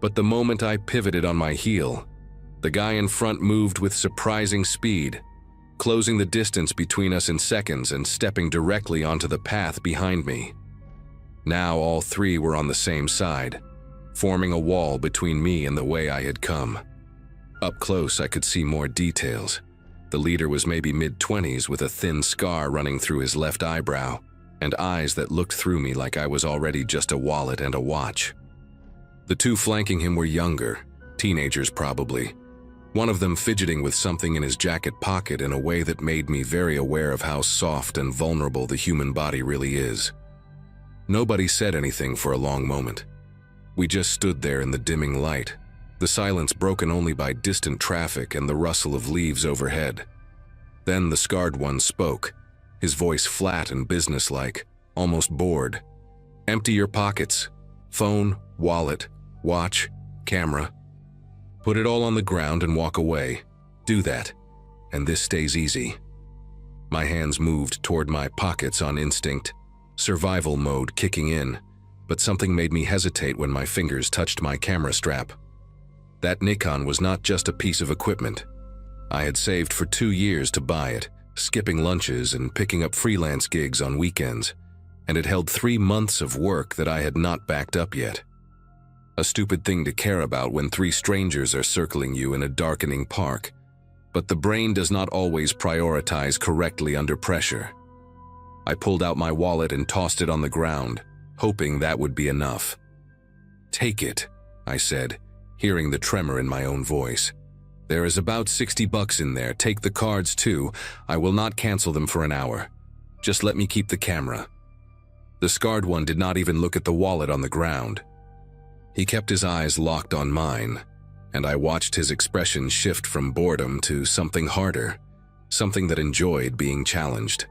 But the moment I pivoted on my heel, the guy in front moved with surprising speed, closing the distance between us in seconds and stepping directly onto the path behind me. Now all 3 were on the same side, forming a wall between me and the way I had come. Up close, I could see more details. The leader was maybe mid-20s with a thin scar running through his left eyebrow, and eyes that looked through me like I was already just a wallet and a watch. The 2 flanking him were younger, teenagers probably, one of them fidgeting with something in his jacket pocket in a way that made me very aware of how soft and vulnerable the human body really is. Nobody said anything for a long moment. We just stood there in the dimming light, the silence broken only by distant traffic and the rustle of leaves overhead. Then the scarred one spoke, his voice flat and businesslike, almost bored. "Empty your pockets. Phone, wallet, watch, camera. Put it all on the ground and walk away. Do that, and this stays easy." My hands moved toward my pockets on instinct, survival mode kicking in, but something made me hesitate when my fingers touched my camera strap. That Nikon was not just a piece of equipment. I had saved for 2 years to buy it, skipping lunches and picking up freelance gigs on weekends, and it held 3 months of work that I had not backed up yet. A stupid thing to care about when 3 strangers are circling you in a darkening park, but the brain does not always prioritize correctly under pressure. I pulled out my wallet and tossed it on the ground, hoping that would be enough. "Take it," I said, hearing the tremor in my own voice. "There is about $60 in there. Take the cards too. I will not cancel them for an hour. Just let me keep the camera." The scarred one did not even look at the wallet on the ground. He kept his eyes locked on mine, and I watched his expression shift from boredom to something harder, something that enjoyed being challenged.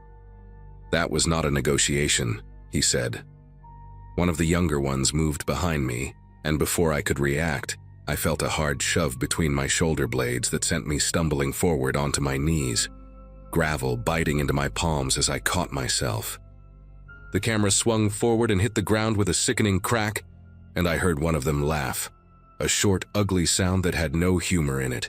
"That was not a negotiation," he said. One of the younger ones moved behind me, and before I could react, I felt a hard shove between my shoulder blades that sent me stumbling forward onto my knees, gravel biting into my palms as I caught myself. The camera swung forward and hit the ground with a sickening crack, and I heard one of them laugh, a short, ugly sound that had no humor in it.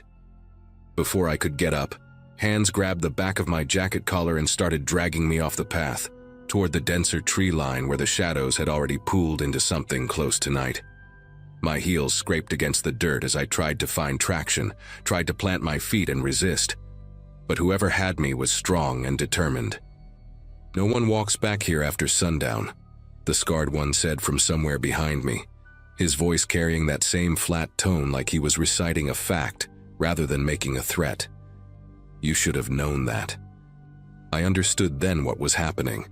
Before I could get up, hands grabbed the back of my jacket collar and started dragging me off the path, toward the denser tree line where the shadows had already pooled into something close to night. My heels scraped against the dirt as I tried to find traction, tried to plant my feet and resist. But whoever had me was strong and determined. "No one walks back here after sundown," the scarred one said from somewhere behind me, his voice carrying that same flat tone like he was reciting a fact rather than making a threat. "You should have known that." I understood then what was happening.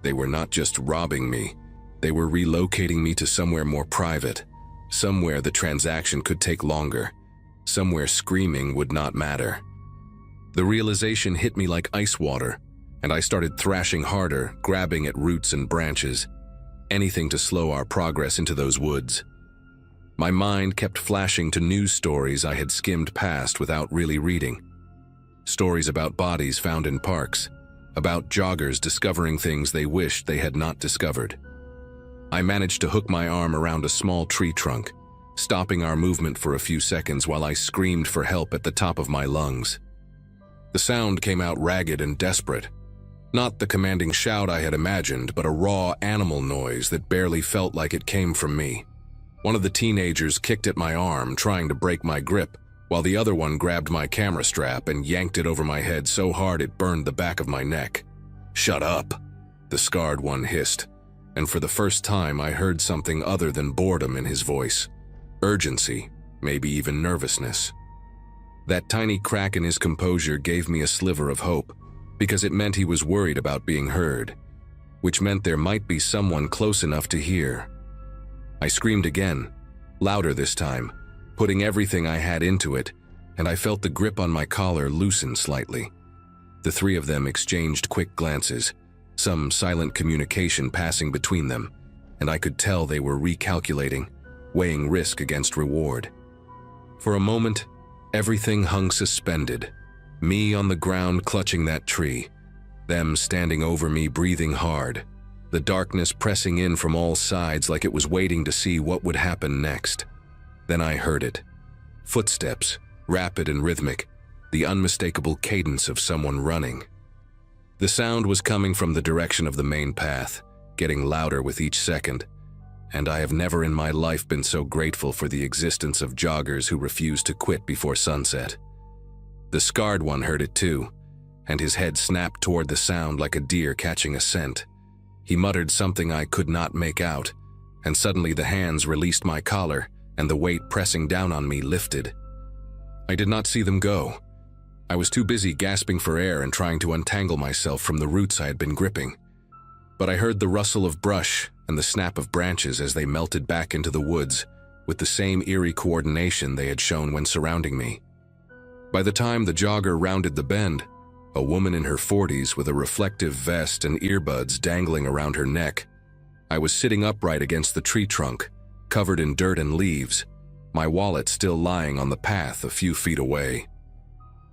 They were not just robbing me, they were relocating me to somewhere more private, somewhere the transaction could take longer, somewhere screaming would not matter. The realization hit me like ice water, and I started thrashing harder, grabbing at roots and branches, anything to slow our progress into those woods. My mind kept flashing to news stories I had skimmed past without really reading. Stories about bodies found in parks, about joggers discovering things they wished they had not discovered. I managed to hook my arm around a small tree trunk, stopping our movement for a few seconds while I screamed for help at the top of my lungs. The sound came out ragged and desperate. Not the commanding shout I had imagined, but a raw animal noise that barely felt like it came from me. One of the teenagers kicked at my arm, trying to break my grip, while the other one grabbed my camera strap and yanked it over my head so hard it burned the back of my neck. "Shut up," the scarred one hissed, and for the first time I heard something other than boredom in his voice. Urgency, maybe even nervousness. That tiny crack in his composure gave me a sliver of hope, because it meant he was worried about being heard, which meant there might be someone close enough to hear. I screamed again, louder this time, putting everything I had into it, and I felt the grip on my collar loosen slightly. The 3 of them exchanged quick glances, some silent communication passing between them, and I could tell they were recalculating, weighing risk against reward. For a moment, everything hung suspended, me on the ground clutching that tree, them standing over me breathing hard, the darkness pressing in from all sides like it was waiting to see what would happen next. Then I heard it. Footsteps, rapid and rhythmic, the unmistakable cadence of someone running. The sound was coming from the direction of the main path, getting louder with each second, and I have never in my life been so grateful for the existence of joggers who refuse to quit before sunset. The scarred one heard it too, and his head snapped toward the sound like a deer catching a scent. He muttered something I could not make out, and suddenly the hands released my collar, and the weight pressing down on me lifted. I did not see them go. I was too busy gasping for air and trying to untangle myself from the roots I had been gripping. But I heard the rustle of brush and the snap of branches as they melted back into the woods with the same eerie coordination they had shown when surrounding me. By the time the jogger rounded the bend, a woman in her 40s with a reflective vest and earbuds dangling around her neck, I was sitting upright against the tree trunk, covered in dirt and leaves, my wallet still lying on the path a few feet away.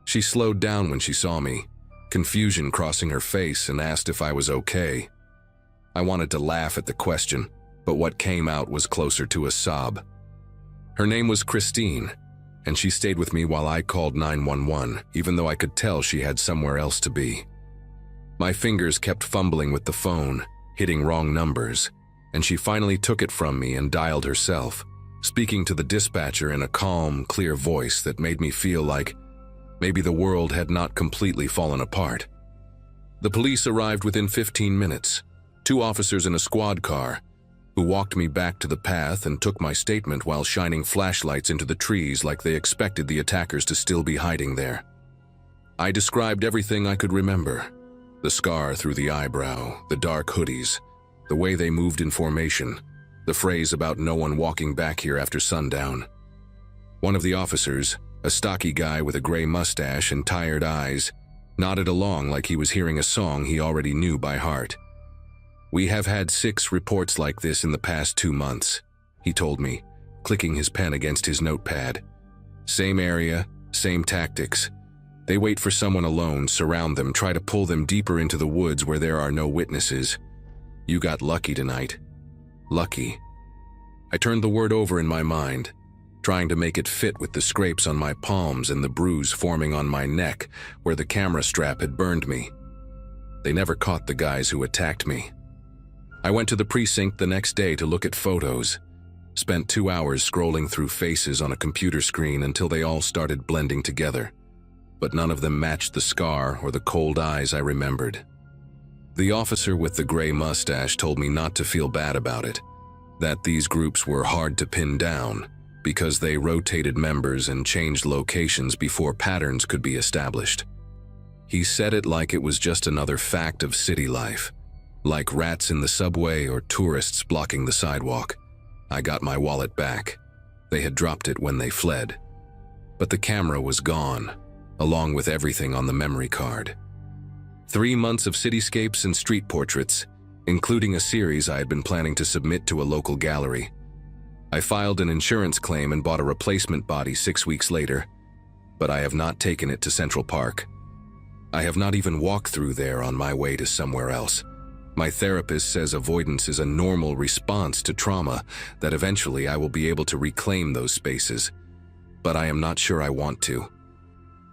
She slowed down when she saw me, confusion crossing her face, and asked if I was okay. I wanted to laugh at the question, but what came out was closer to a sob. Her name was Christine, and she stayed with me while I called 911, even though I could tell she had somewhere else to be. My fingers kept fumbling with the phone, hitting wrong numbers, and she finally took it from me and dialed herself, speaking to the dispatcher in a calm, clear voice that made me feel like maybe the world had not completely fallen apart. The police arrived within 15 minutes, 2 officers in a squad car, who walked me back to the path and took my statement while shining flashlights into the trees like they expected the attackers to still be hiding there. I described everything I could remember: the scar through the eyebrow, the dark hoodies, the way they moved in formation, the phrase about no one walking back here after sundown. One of the officers, a stocky guy with a gray mustache and tired eyes, nodded along like he was hearing a song he already knew by heart. "We have had 6 reports like this in the past 2 months," he told me, clicking his pen against his notepad. "Same area, same tactics. They wait for someone alone, surround them, try to pull them deeper into the woods where there are no witnesses. You got lucky tonight." Lucky. I turned the word over in my mind, trying to make it fit with the scrapes on my palms and the bruise forming on my neck where the camera strap had burned me. They never caught the guys who attacked me. I went to the precinct the next day to look at photos, spent 2 hours scrolling through faces on a computer screen until they all started blending together, but none of them matched the scar or the cold eyes I remembered. The officer with the gray mustache told me not to feel bad about it, that these groups were hard to pin down because they rotated members and changed locations before patterns could be established. He said it like it was just another fact of city life, like rats in the subway or tourists blocking the sidewalk. I got my wallet back. They had dropped it when they fled. But the camera was gone, along with everything on the memory card. 3 months of cityscapes and street portraits, including a series I had been planning to submit to a local gallery. I filed an insurance claim and bought a replacement body 6 weeks later, but I have not taken it to Central Park. I have not even walked through there on my way to somewhere else. My therapist says avoidance is a normal response to trauma, that eventually I will be able to reclaim those spaces, but I am not sure I want to.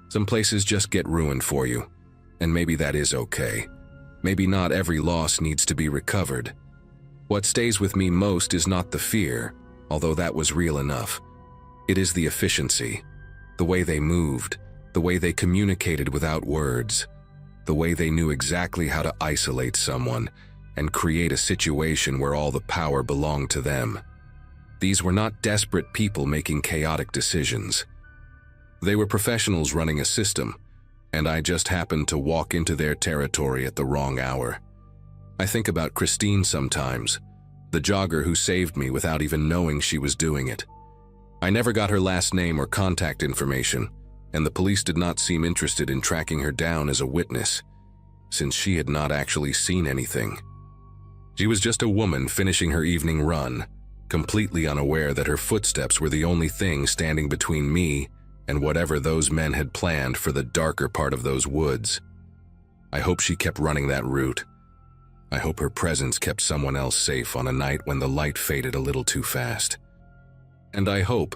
Some places just get ruined for you, and maybe that is okay. Maybe not every loss needs to be recovered. What stays with me most is not the fear, although that was real enough. It is the efficiency, the way they moved, the way they communicated without words, the way they knew exactly how to isolate someone and create a situation where all the power belonged to them. These were not desperate people making chaotic decisions. They were professionals running a system, and I just happened to walk into their territory at the wrong hour. I think about Christine sometimes, the jogger who saved me without even knowing she was doing it. I never got her last name or contact information, and the police did not seem interested in tracking her down as a witness, since she had not actually seen anything. She was just a woman finishing her evening run, completely unaware that her footsteps were the only thing standing between me and whatever those men had planned for the darker part of those woods. I hope she kept running that route. I hope her presence kept someone else safe on a night when the light faded a little too fast. And I hope,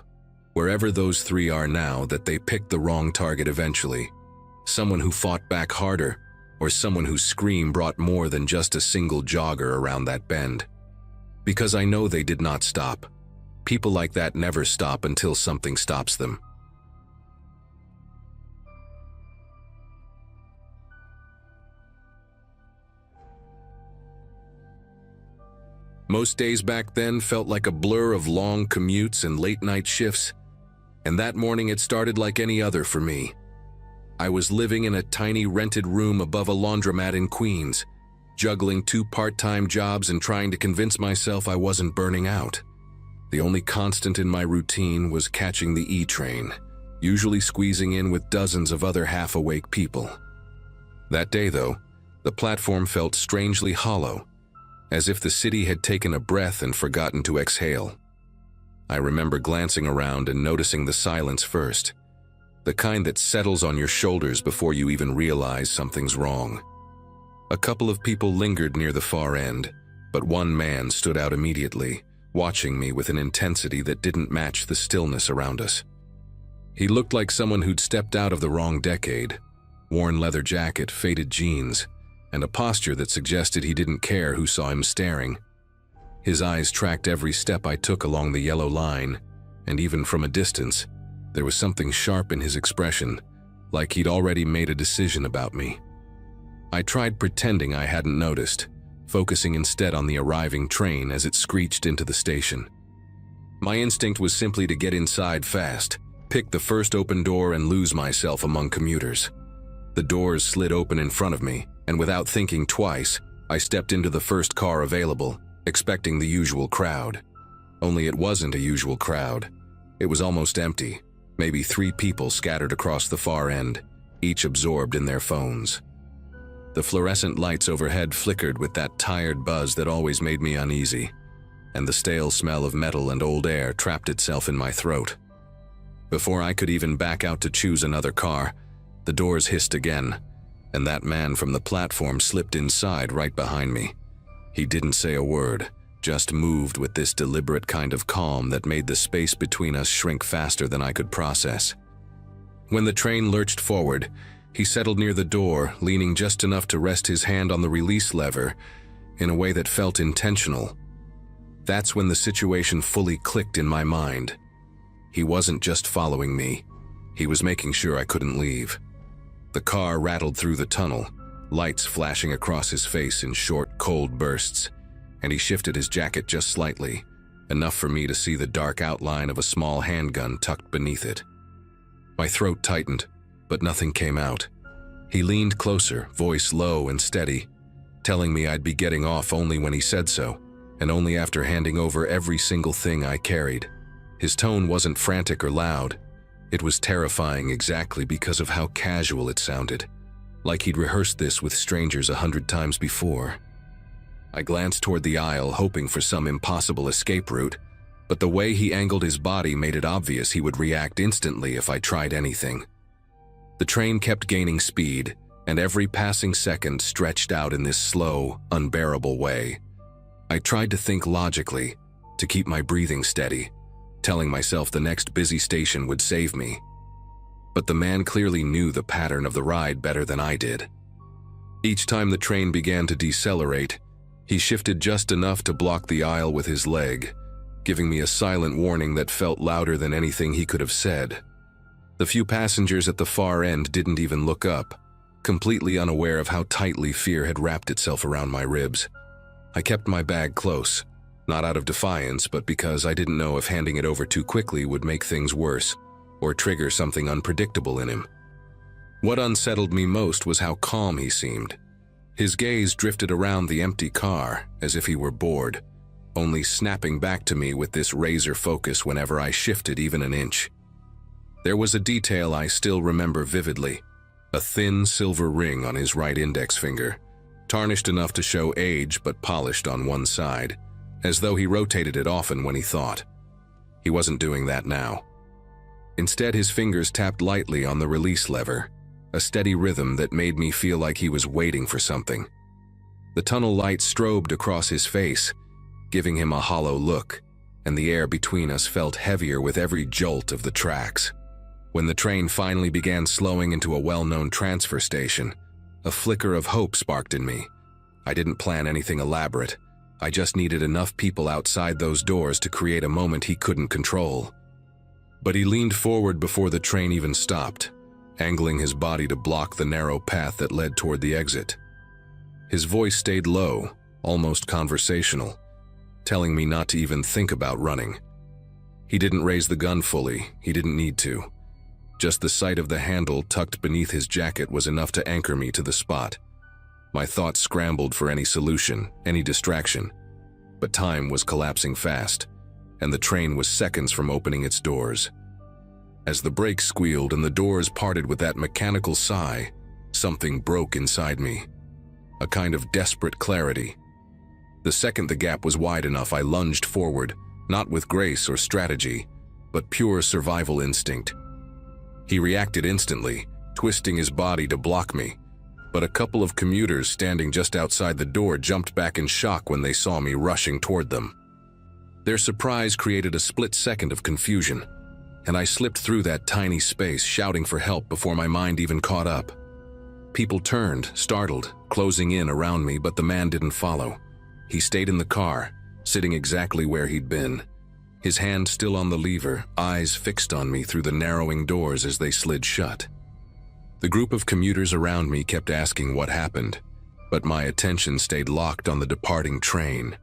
wherever those 3 are now, that they picked the wrong target eventually. Someone who fought back harder, or someone whose scream brought more than just a single jogger around that bend. Because I know they did not stop. People like that never stop until something stops them. Most days back then felt like a blur of long commutes and late-night shifts, and that morning it started like any other for me. I was living in a tiny rented room above a laundromat in Queens, juggling 2 part-time jobs and trying to convince myself I wasn't burning out. The only constant in my routine was catching the E train, usually squeezing in with dozens of other half-awake people. That day, though, the platform felt strangely hollow, as if the city had taken a breath and forgotten to exhale. I remember glancing around and noticing the silence first, the kind that settles on your shoulders before you even realize something's wrong. A couple of people lingered near the far end, but one man stood out immediately, watching me with an intensity that didn't match the stillness around us. He looked like someone who'd stepped out of the wrong decade, worn leather jacket, faded jeans, and a posture that suggested he didn't care who saw him staring. His eyes tracked every step I took along the yellow line, and even from a distance, there was something sharp in his expression, like he'd already made a decision about me. I tried pretending I hadn't noticed, focusing instead on the arriving train as it screeched into the station. My instinct was simply to get inside fast, pick the first open door and lose myself among commuters. The doors slid open in front of me, and without thinking twice, I stepped into the first car available, expecting the usual crowd. Only it wasn't a usual crowd. It was almost empty, maybe 3 people scattered across the far end, each absorbed in their phones. The fluorescent lights overhead flickered with that tired buzz that always made me uneasy, and the stale smell of metal and old air trapped itself in my throat. Before I could even back out to choose another car, the doors hissed again, and that man from the platform slipped inside right behind me. He didn't say a word, just moved with this deliberate kind of calm that made the space between us shrink faster than I could process. When the train lurched forward, he settled near the door, leaning just enough to rest his hand on the release lever in a way that felt intentional. That's when the situation fully clicked in my mind. He wasn't just following me, he was making sure I couldn't leave. The car rattled through the tunnel, lights flashing across his face in short, cold bursts, and he shifted his jacket just slightly, enough for me to see the dark outline of a small handgun tucked beneath it. My throat tightened, but nothing came out. He leaned closer, voice low and steady, telling me I'd be getting off only when he said so, and only after handing over every single thing I carried. His tone wasn't frantic or loud. It was terrifying exactly because of how casual it sounded, like he'd rehearsed this with strangers 100 times before. I glanced toward the aisle, hoping for some impossible escape route, but the way he angled his body made it obvious he would react instantly if I tried anything. The train kept gaining speed, and every passing second stretched out in this slow, unbearable way. I tried to think logically, to keep my breathing steady, telling myself the next busy station would save me. But the man clearly knew the pattern of the ride better than I did. Each time the train began to decelerate, he shifted just enough to block the aisle with his leg, giving me a silent warning that felt louder than anything he could have said. The few passengers at the far end didn't even look up, completely unaware of how tightly fear had wrapped itself around my ribs. I kept my bag close, not out of defiance, but because I didn't know if handing it over too quickly would make things worse or trigger something unpredictable in him. What unsettled me most was how calm he seemed. His gaze drifted around the empty car as if he were bored, only snapping back to me with this razor focus whenever I shifted even an inch. There was a detail I still remember vividly, a thin silver ring on his right index finger, tarnished enough to show age but polished on one side, as though he rotated it often when he thought. He wasn't doing that now. Instead, his fingers tapped lightly on the release lever, a steady rhythm that made me feel like he was waiting for something. The tunnel light strobed across his face, giving him a hollow look, and the air between us felt heavier with every jolt of the tracks. When the train finally began slowing into a well-known transfer station, a flicker of hope sparked in me. I didn't plan anything elaborate. I just needed enough people outside those doors to create a moment he couldn't control. But he leaned forward before the train even stopped, angling his body to block the narrow path that led toward the exit. His voice stayed low, almost conversational, telling me not to even think about running. He didn't raise the gun fully, he didn't need to. Just the sight of the handle tucked beneath his jacket was enough to anchor me to the spot. My thoughts scrambled for any solution, any distraction. But time was collapsing fast, and the train was seconds from opening its doors. As the brakes squealed and the doors parted with that mechanical sigh, something broke inside me. A kind of desperate clarity. The second the gap was wide enough, I lunged forward, not with grace or strategy, but pure survival instinct. He reacted instantly, twisting his body to block me, but a couple of commuters standing just outside the door jumped back in shock when they saw me rushing toward them. Their surprise created a split second of confusion, and I slipped through that tiny space, shouting for help before my mind even caught up. People turned, startled, closing in around me, but the man didn't follow. He stayed in the car, sitting exactly where he'd been, his hand still on the lever, eyes fixed on me through the narrowing doors as they slid shut. The group of commuters around me kept asking what happened, but my attention stayed locked on the departing train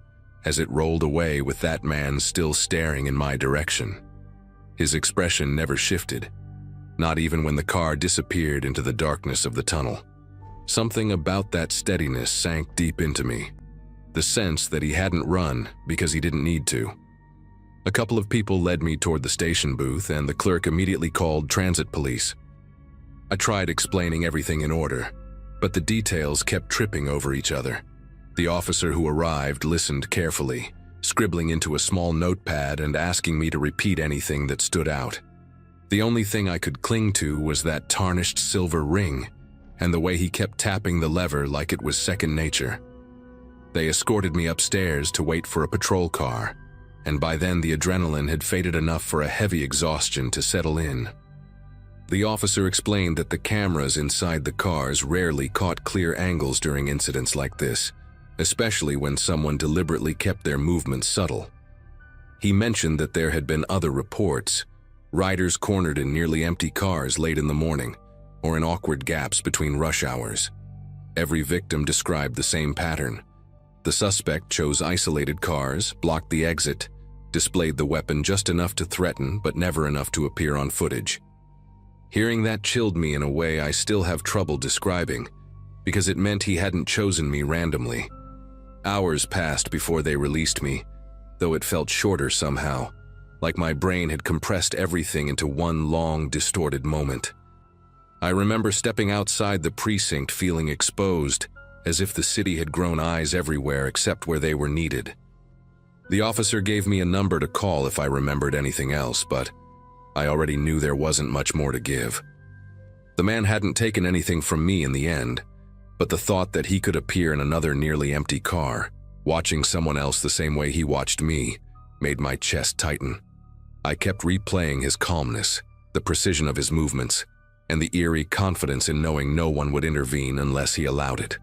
as it rolled away with that man still staring in my direction. His expression never shifted, not even when the car disappeared into the darkness of the tunnel. Something about that steadiness sank deep into me, the sense that he hadn't run because he didn't need to. A couple of people led me toward the station booth, and the clerk immediately called transit police. I tried explaining everything in order, but the details kept tripping over each other. The officer who arrived listened carefully, scribbling into a small notepad and asking me to repeat anything that stood out. The only thing I could cling to was that tarnished silver ring, and the way he kept tapping the lever like it was second nature. They escorted me upstairs to wait for a patrol car, and by then the adrenaline had faded enough for a heavy exhaustion to settle in. The officer explained that the cameras inside the cars rarely caught clear angles during incidents like this, especially when someone deliberately kept their movements subtle. He mentioned that there had been other reports, riders cornered in nearly empty cars late in the morning, or in awkward gaps between rush hours. Every victim described the same pattern. The suspect chose isolated cars, blocked the exit, displayed the weapon just enough to threaten but never enough to appear on footage. Hearing that chilled me in a way I still have trouble describing, because it meant he hadn't chosen me randomly. Hours passed before they released me, though it felt shorter somehow, like my brain had compressed everything into one long, distorted moment. I remember stepping outside the precinct feeling exposed, as if the city had grown eyes everywhere except where they were needed. The officer gave me a number to call if I remembered anything else, but I already knew there wasn't much more to give. The man hadn't taken anything from me in the end, but the thought that he could appear in another nearly empty car, watching someone else the same way he watched me, made my chest tighten. I kept replaying his calmness, the precision of his movements, and the eerie confidence in knowing no one would intervene unless he allowed it.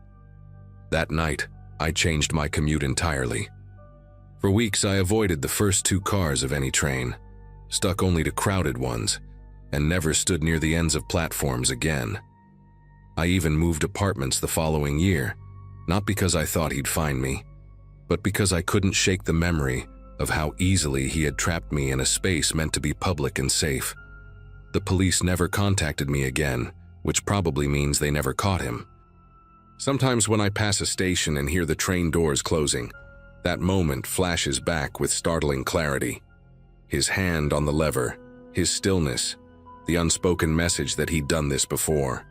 That night, I changed my commute entirely. For weeks, I avoided the first two cars of any train, stuck only to crowded ones, and never stood near the ends of platforms again. I even moved apartments the following year, not because I thought he'd find me, but because I couldn't shake the memory of how easily he had trapped me in a space meant to be public and safe. The police never contacted me again, which probably means they never caught him. Sometimes when I pass a station and hear the train doors closing, that moment flashes back with startling clarity. His hand on the lever, his stillness, the unspoken message that he'd done this before.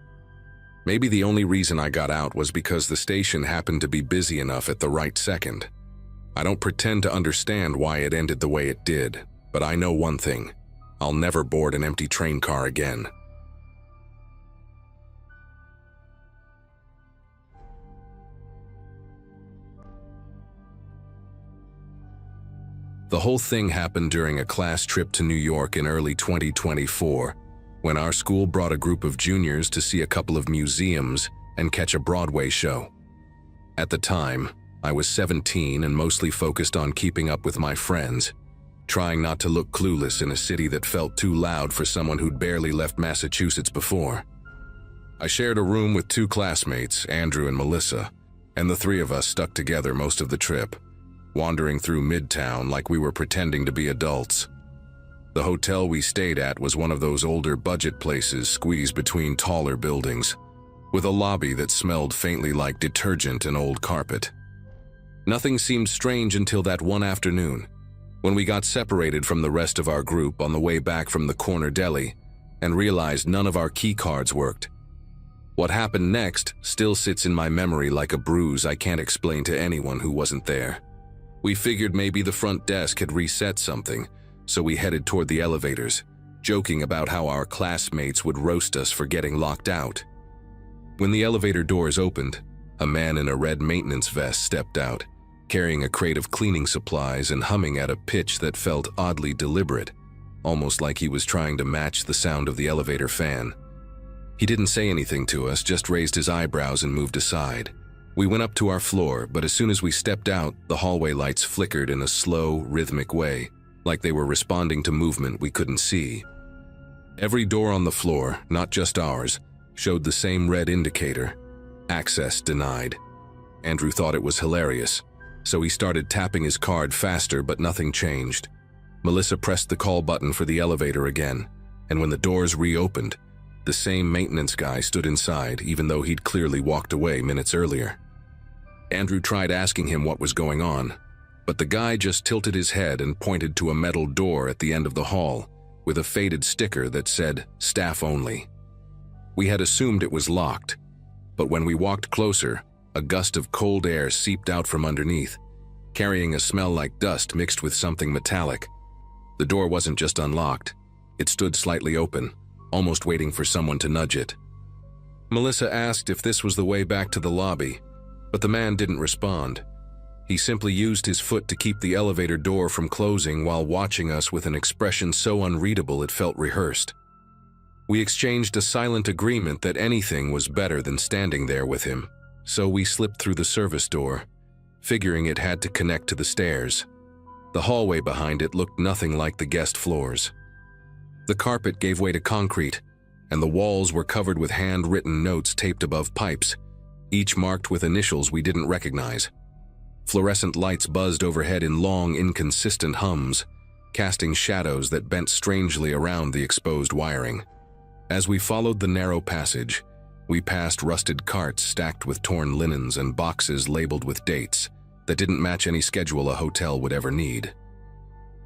Maybe the only reason I got out was because the station happened to be busy enough at the right second. I don't pretend to understand why it ended the way it did, but I know one thing: I'll never board an empty train car again. The whole thing happened during a class trip to New York in early 2024, when our school brought a group of juniors to see a couple of museums and catch a Broadway show. At the time, I was 17 and mostly focused on keeping up with my friends, trying not to look clueless in a city that felt too loud for someone who'd barely left Massachusetts before. I shared a room with two classmates, Andrew and Melissa, and the three of us stuck together most of the trip, wandering through Midtown like we were pretending to be adults. The hotel we stayed at was one of those older budget places squeezed between taller buildings. with a lobby that smelled faintly like detergent and old carpet. Nothing seemed strange until that one afternoon, when we got separated from the rest of our group on the way back from the corner deli and realized none of our key cards worked. What happened next still sits in my memory like a bruise I can't explain to anyone who wasn't there. We figured maybe the front desk had reset something, so we headed toward the elevators, joking about how our classmates would roast us for getting locked out. When the elevator doors opened, a man in a red maintenance vest stepped out, carrying a crate of cleaning supplies and humming at a pitch that felt oddly deliberate, almost like he was trying to match the sound of the elevator fan. He didn't say anything to us, just raised his eyebrows and moved aside. We went up to our floor, but as soon as we stepped out, the hallway lights flickered in a slow, rhythmic way, like they were responding to movement we couldn't see. Every door on the floor, not just ours, showed the same red indicator: access denied. Andrew thought it was hilarious, so he started tapping his card faster, but nothing changed. Melissa pressed the call button for the elevator again, and when the doors reopened, the same maintenance guy stood inside, even though he'd clearly walked away minutes earlier. Andrew tried asking him what was going on, but the guy just tilted his head and pointed to a metal door at the end of the hall with a faded sticker that said "Staff Only." We had assumed it was locked, but when we walked closer, a gust of cold air seeped out from underneath, carrying a smell like dust mixed with something metallic. The door wasn't just unlocked, it stood slightly open, almost waiting for someone to nudge it. Melissa asked if this was the way back to the lobby, but the man didn't respond. He simply used his foot to keep the elevator door from closing while watching us with an expression so unreadable it felt rehearsed. We exchanged a silent agreement that anything was better than standing there with him, so we slipped through the service door, figuring it had to connect to the stairs. The hallway behind it looked nothing like the guest floors. The carpet gave way to concrete, and the walls were covered with handwritten notes taped above pipes, each marked with initials we didn't recognize. Fluorescent lights buzzed overhead in long, inconsistent hums, casting shadows that bent strangely around the exposed wiring. As we followed the narrow passage, we passed rusted carts stacked with torn linens and boxes labeled with dates that didn't match any schedule a hotel would ever need.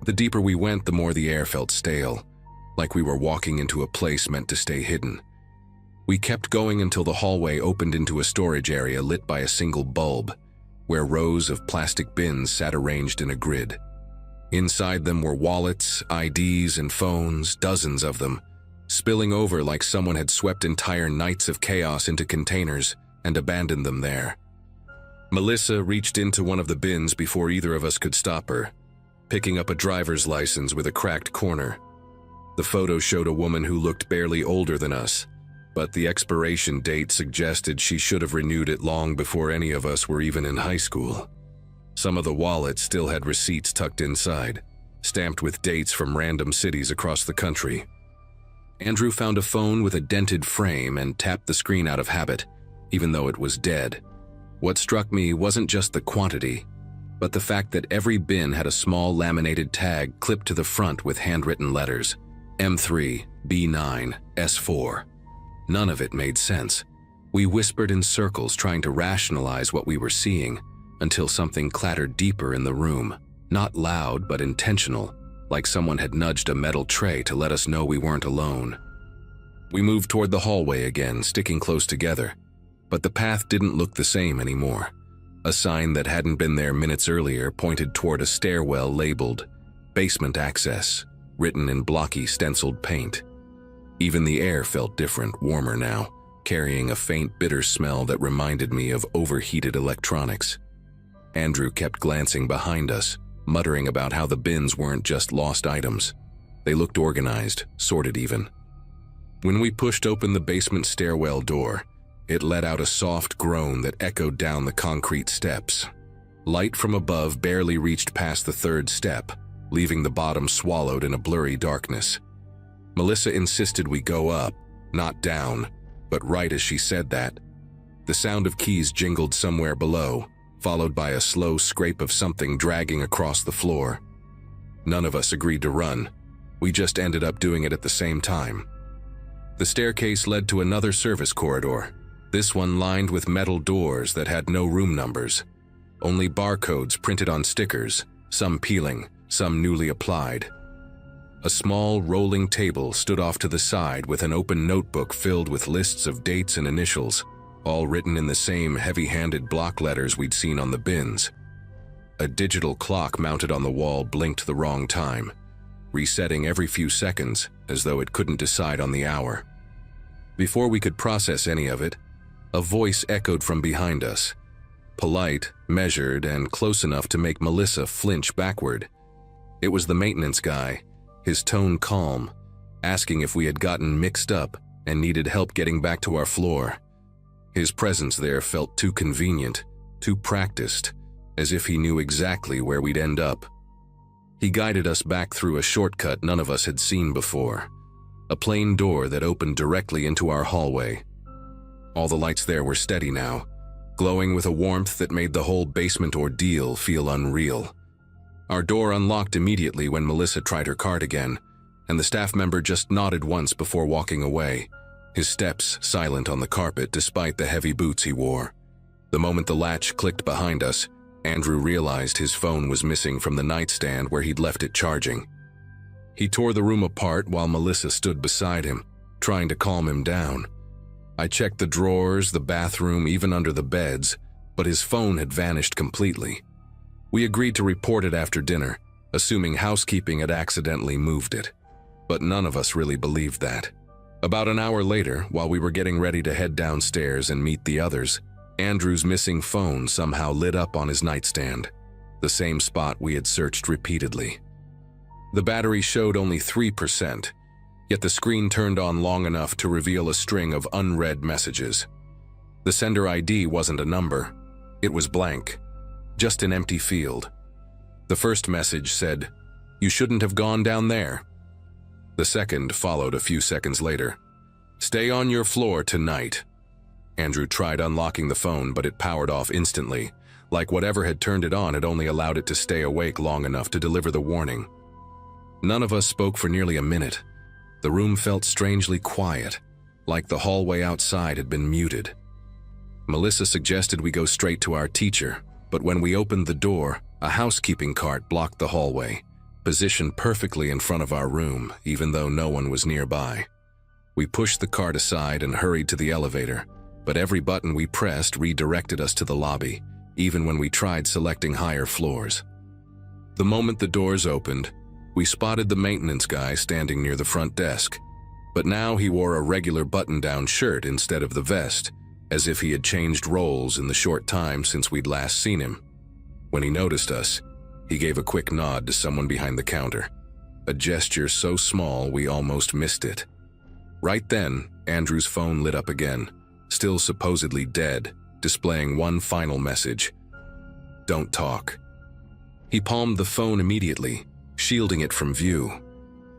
The deeper we went, the more the air felt stale, like we were walking into a place meant to stay hidden. We kept going until the hallway opened into a storage area lit by a single bulb, where rows of plastic bins sat arranged in a grid. Inside them were wallets, IDs, and phones, dozens of them, spilling over like someone had swept entire nights of chaos into containers and abandoned them there. Melissa reached into one of the bins before either of us could stop her, picking up a driver's license with a cracked corner. The photo showed a woman who looked barely older than us, but the expiration date suggested she should have renewed it long before any of us were even in high school. Some of the wallets still had receipts tucked inside, stamped with dates from random cities across the country. Andrew found a phone with a dented frame and tapped the screen out of habit, even though it was dead. What struck me wasn't just the quantity, but the fact that every bin had a small laminated tag clipped to the front with handwritten letters: M3, B9, S4. None of it made sense. We whispered in circles trying to rationalize what we were seeing, until something clattered deeper in the room. Not loud, but intentional, like someone had nudged a metal tray to let us know we weren't alone. We moved toward the hallway again, sticking close together, but the path didn't look the same anymore. A sign that hadn't been there minutes earlier pointed toward a stairwell labeled "Basement Access," written in blocky stenciled paint. Even the air felt different, warmer now, carrying a faint bitter smell that reminded me of overheated electronics. Andrew kept glancing behind us, muttering about how the bins weren't just lost items. They looked organized, sorted even. When we pushed open the basement stairwell door, it let out a soft groan that echoed down the concrete steps. Light from above barely reached past the third step, leaving the bottom swallowed in a blurry darkness. Melissa insisted we go up, not down, but right as she said that, the sound of keys jingled somewhere below, followed by a slow scrape of something dragging across the floor. None of us agreed to run. We just ended up doing it at the same time. The staircase led to another service corridor, This one lined with metal doors that had no room numbers, only barcodes printed on stickers, some peeling, some newly applied. A small rolling table stood off to the side with an open notebook filled with lists of dates and initials, all written in the same heavy-handed block letters we'd seen on the bins. A digital clock mounted on the wall blinked the wrong time, resetting every few seconds as though it couldn't decide on the hour. Before we could process any of it, a voice echoed from behind us, polite, measured, and close enough to make Melissa flinch backward. It was the maintenance guy, his tone calm, asking if we had gotten mixed up and needed help getting back to our floor. His presence there felt too convenient, too practiced, as if he knew exactly where we'd end up. He guided us back through a shortcut none of us had seen before, a plain door that opened directly into our hallway. All the lights there were steady now, glowing with a warmth that made the whole basement ordeal feel unreal. Our door unlocked immediately when Melissa tried her card again, and the staff member just nodded once before walking away, his steps silent on the carpet despite the heavy boots he wore. The moment the latch clicked behind us, Andrew realized his phone was missing from the nightstand where he'd left it charging. He tore the room apart while Melissa stood beside him, trying to calm him down. I checked the drawers, the bathroom, even under the beds, but his phone had vanished completely. We agreed to report it after dinner, assuming housekeeping had accidentally moved it. But none of us really believed that. About an hour later, while we were getting ready to head downstairs and meet the others, Andrew's missing phone somehow lit up on his nightstand, the same spot we had searched repeatedly. The battery showed only 3%, yet the screen turned on long enough to reveal a string of unread messages. The sender ID wasn't a number, it was blank, just an empty field. The first message said, "You shouldn't have gone down there." The second followed a few seconds later. "Stay on your floor tonight." Andrew tried unlocking the phone, but it powered off instantly, like whatever had turned it on had only allowed it to stay awake long enough to deliver the warning. None of us spoke for nearly a minute. The room felt strangely quiet, like the hallway outside had been muted. Melissa suggested we go straight to our teacher, but when we opened the door, a housekeeping cart blocked the hallway, positioned perfectly in front of our room, even though no one was nearby. We pushed the cart aside and hurried to the elevator, but every button we pressed redirected us to the lobby, even when we tried selecting higher floors. The moment the doors opened, we spotted the maintenance guy standing near the front desk, but now he wore a regular button-down shirt instead of the vest, as if he had changed roles in the short time since we'd last seen him. When he noticed us, he gave a quick nod to someone behind the counter, a gesture so small we almost missed it. Right then, Andrew's phone lit up again, still supposedly dead, displaying one final message: "Don't talk." He palmed the phone immediately, shielding it from view.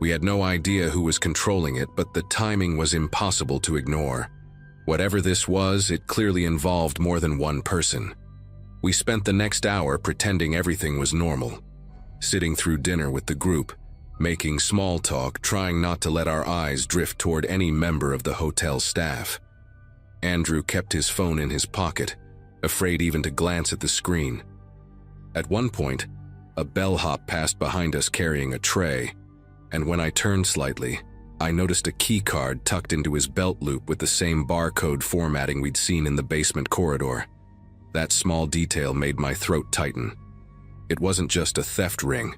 We had no idea who was controlling it, but the timing was impossible to ignore. Whatever this was, it clearly involved more than one person. We spent the next hour pretending everything was normal, sitting through dinner with the group, making small talk, trying not to let our eyes drift toward any member of the hotel staff. Andrew kept his phone in his pocket, afraid even to glance at the screen. At one point, a bellhop passed behind us carrying a tray, and when I turned slightly, I noticed a key card tucked into his belt loop with the same barcode formatting we'd seen in the basement corridor. That small detail made my throat tighten. It wasn't just a theft ring.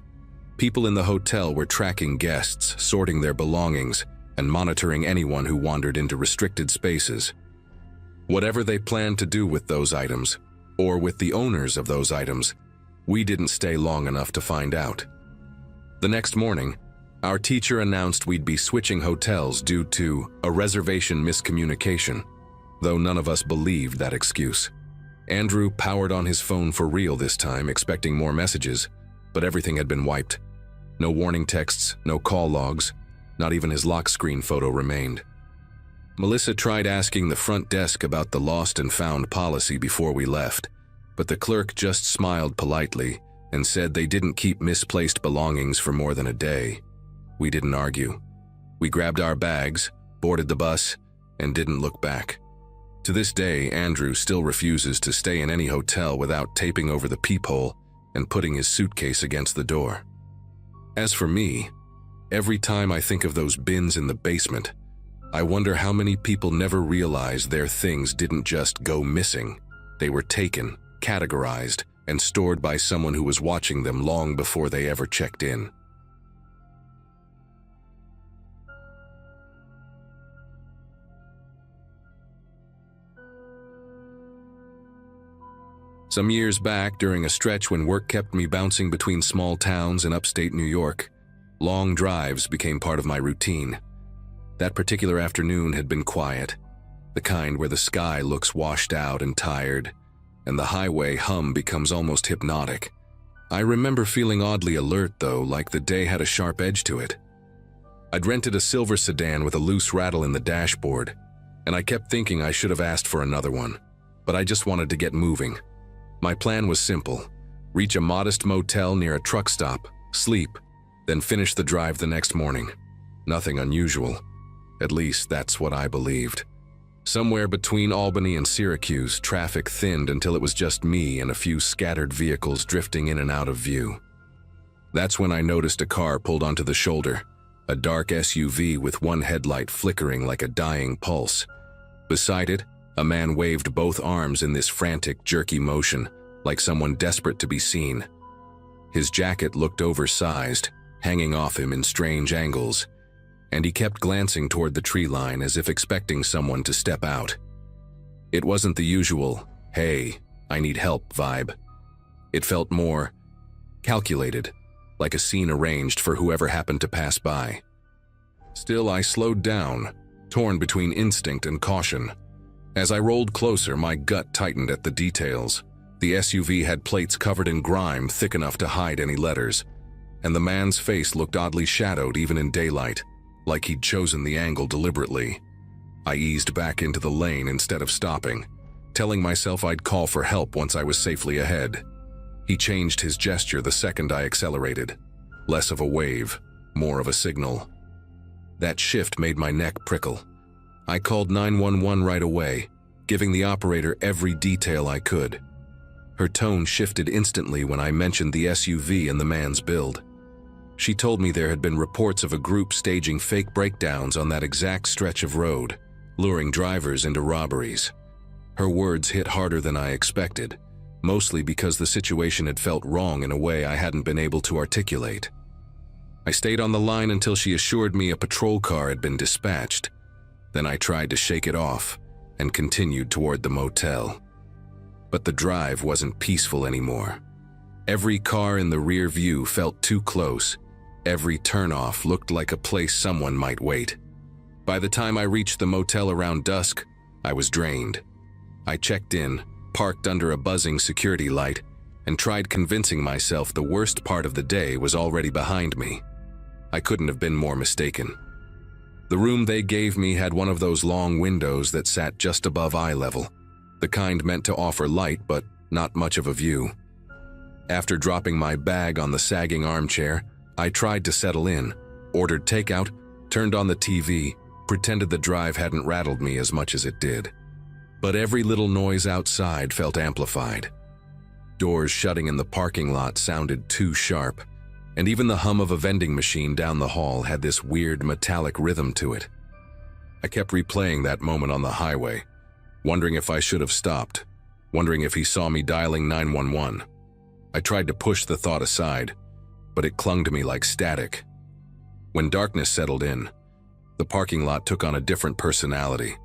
People in the hotel were tracking guests, sorting their belongings, and monitoring anyone who wandered into restricted spaces. Whatever they planned to do with those items, or with the owners of those items, we didn't stay long enough to find out. The next morning, our teacher announced we'd be switching hotels due to a reservation miscommunication, though none of us believed that excuse. Andrew powered on his phone for real this time, expecting more messages, but everything had been wiped. No warning texts, no call logs, not even his lock screen photo remained. Melissa tried asking the front desk about the lost and found policy before we left, but the clerk just smiled politely and said they didn't keep misplaced belongings for more than a day. We didn't argue. We grabbed our bags, boarded the bus, and didn't look back. To this day, Andrew still refuses to stay in any hotel without taping over the peephole and putting his suitcase against the door. As for me, every time I think of those bins in the basement, I wonder how many people never realized their things didn't just go missing. They were taken, categorized, and stored by someone who was watching them long before they ever checked in. Some years back, during a stretch when work kept me bouncing between small towns in upstate New York, long drives became part of my routine. That particular afternoon had been quiet, the kind where the sky looks washed out and tired, and the highway hum becomes almost hypnotic. I remember feeling oddly alert, though, like the day had a sharp edge to it. I'd rented a silver sedan with a loose rattle in the dashboard, and I kept thinking I should have asked for another one, but I just wanted to get moving. My plan was simple: reach a modest motel near a truck stop, sleep, then finish the drive the next morning. Nothing unusual. At least that's what I believed. Somewhere between Albany and Syracuse, traffic thinned until it was just me and a few scattered vehicles drifting in and out of view. That's when I noticed a car pulled onto the shoulder, a dark SUV with one headlight flickering like a dying pulse. Beside it, a man waved both arms in this frantic, jerky motion, like someone desperate to be seen. His jacket looked oversized, hanging off him in strange angles, and he kept glancing toward the tree line as if expecting someone to step out. It wasn't the usual, "Hey, I need help" vibe. It felt more calculated, like a scene arranged for whoever happened to pass by. Still, I slowed down, torn between instinct and caution. As I rolled closer, my gut tightened at the details. The SUV had plates covered in grime thick enough to hide any letters, and the man's face looked oddly shadowed even in daylight, like he'd chosen the angle deliberately. I eased back into the lane instead of stopping, telling myself I'd call for help once I was safely ahead. He changed his gesture the second I accelerated. Less of a wave, more of a signal. That shift made my neck prickle. I called 911 right away, giving the operator every detail I could. Her tone shifted instantly when I mentioned the SUV and the man's build. She told me there had been reports of a group staging fake breakdowns on that exact stretch of road, luring drivers into robberies. Her words hit harder than I expected, mostly because the situation had felt wrong in a way I hadn't been able to articulate. I stayed on the line until she assured me a patrol car had been dispatched. Then I tried to shake it off and continued toward the motel. But the drive wasn't peaceful anymore. Every car in the rear view felt too close. Every turnoff looked like a place someone might wait. By the time I reached the motel around dusk, I was drained. I checked in, parked under a buzzing security light, and tried convincing myself the worst part of the day was already behind me. I couldn't have been more mistaken. The room they gave me had one of those long windows that sat just above eye level, the kind meant to offer light but not much of a view. After dropping my bag on the sagging armchair, I tried to settle in, ordered takeout, turned on the TV, pretended the drive hadn't rattled me as much as it did. But every little noise outside felt amplified. Doors shutting in the parking lot sounded too sharp, and even the hum of a vending machine down the hall had this weird metallic rhythm to it. I kept replaying that moment on the highway, wondering if I should have stopped, wondering if he saw me dialing 911. I tried to push the thought aside, but it clung to me like static. When darkness settled in, the parking lot took on a different personality.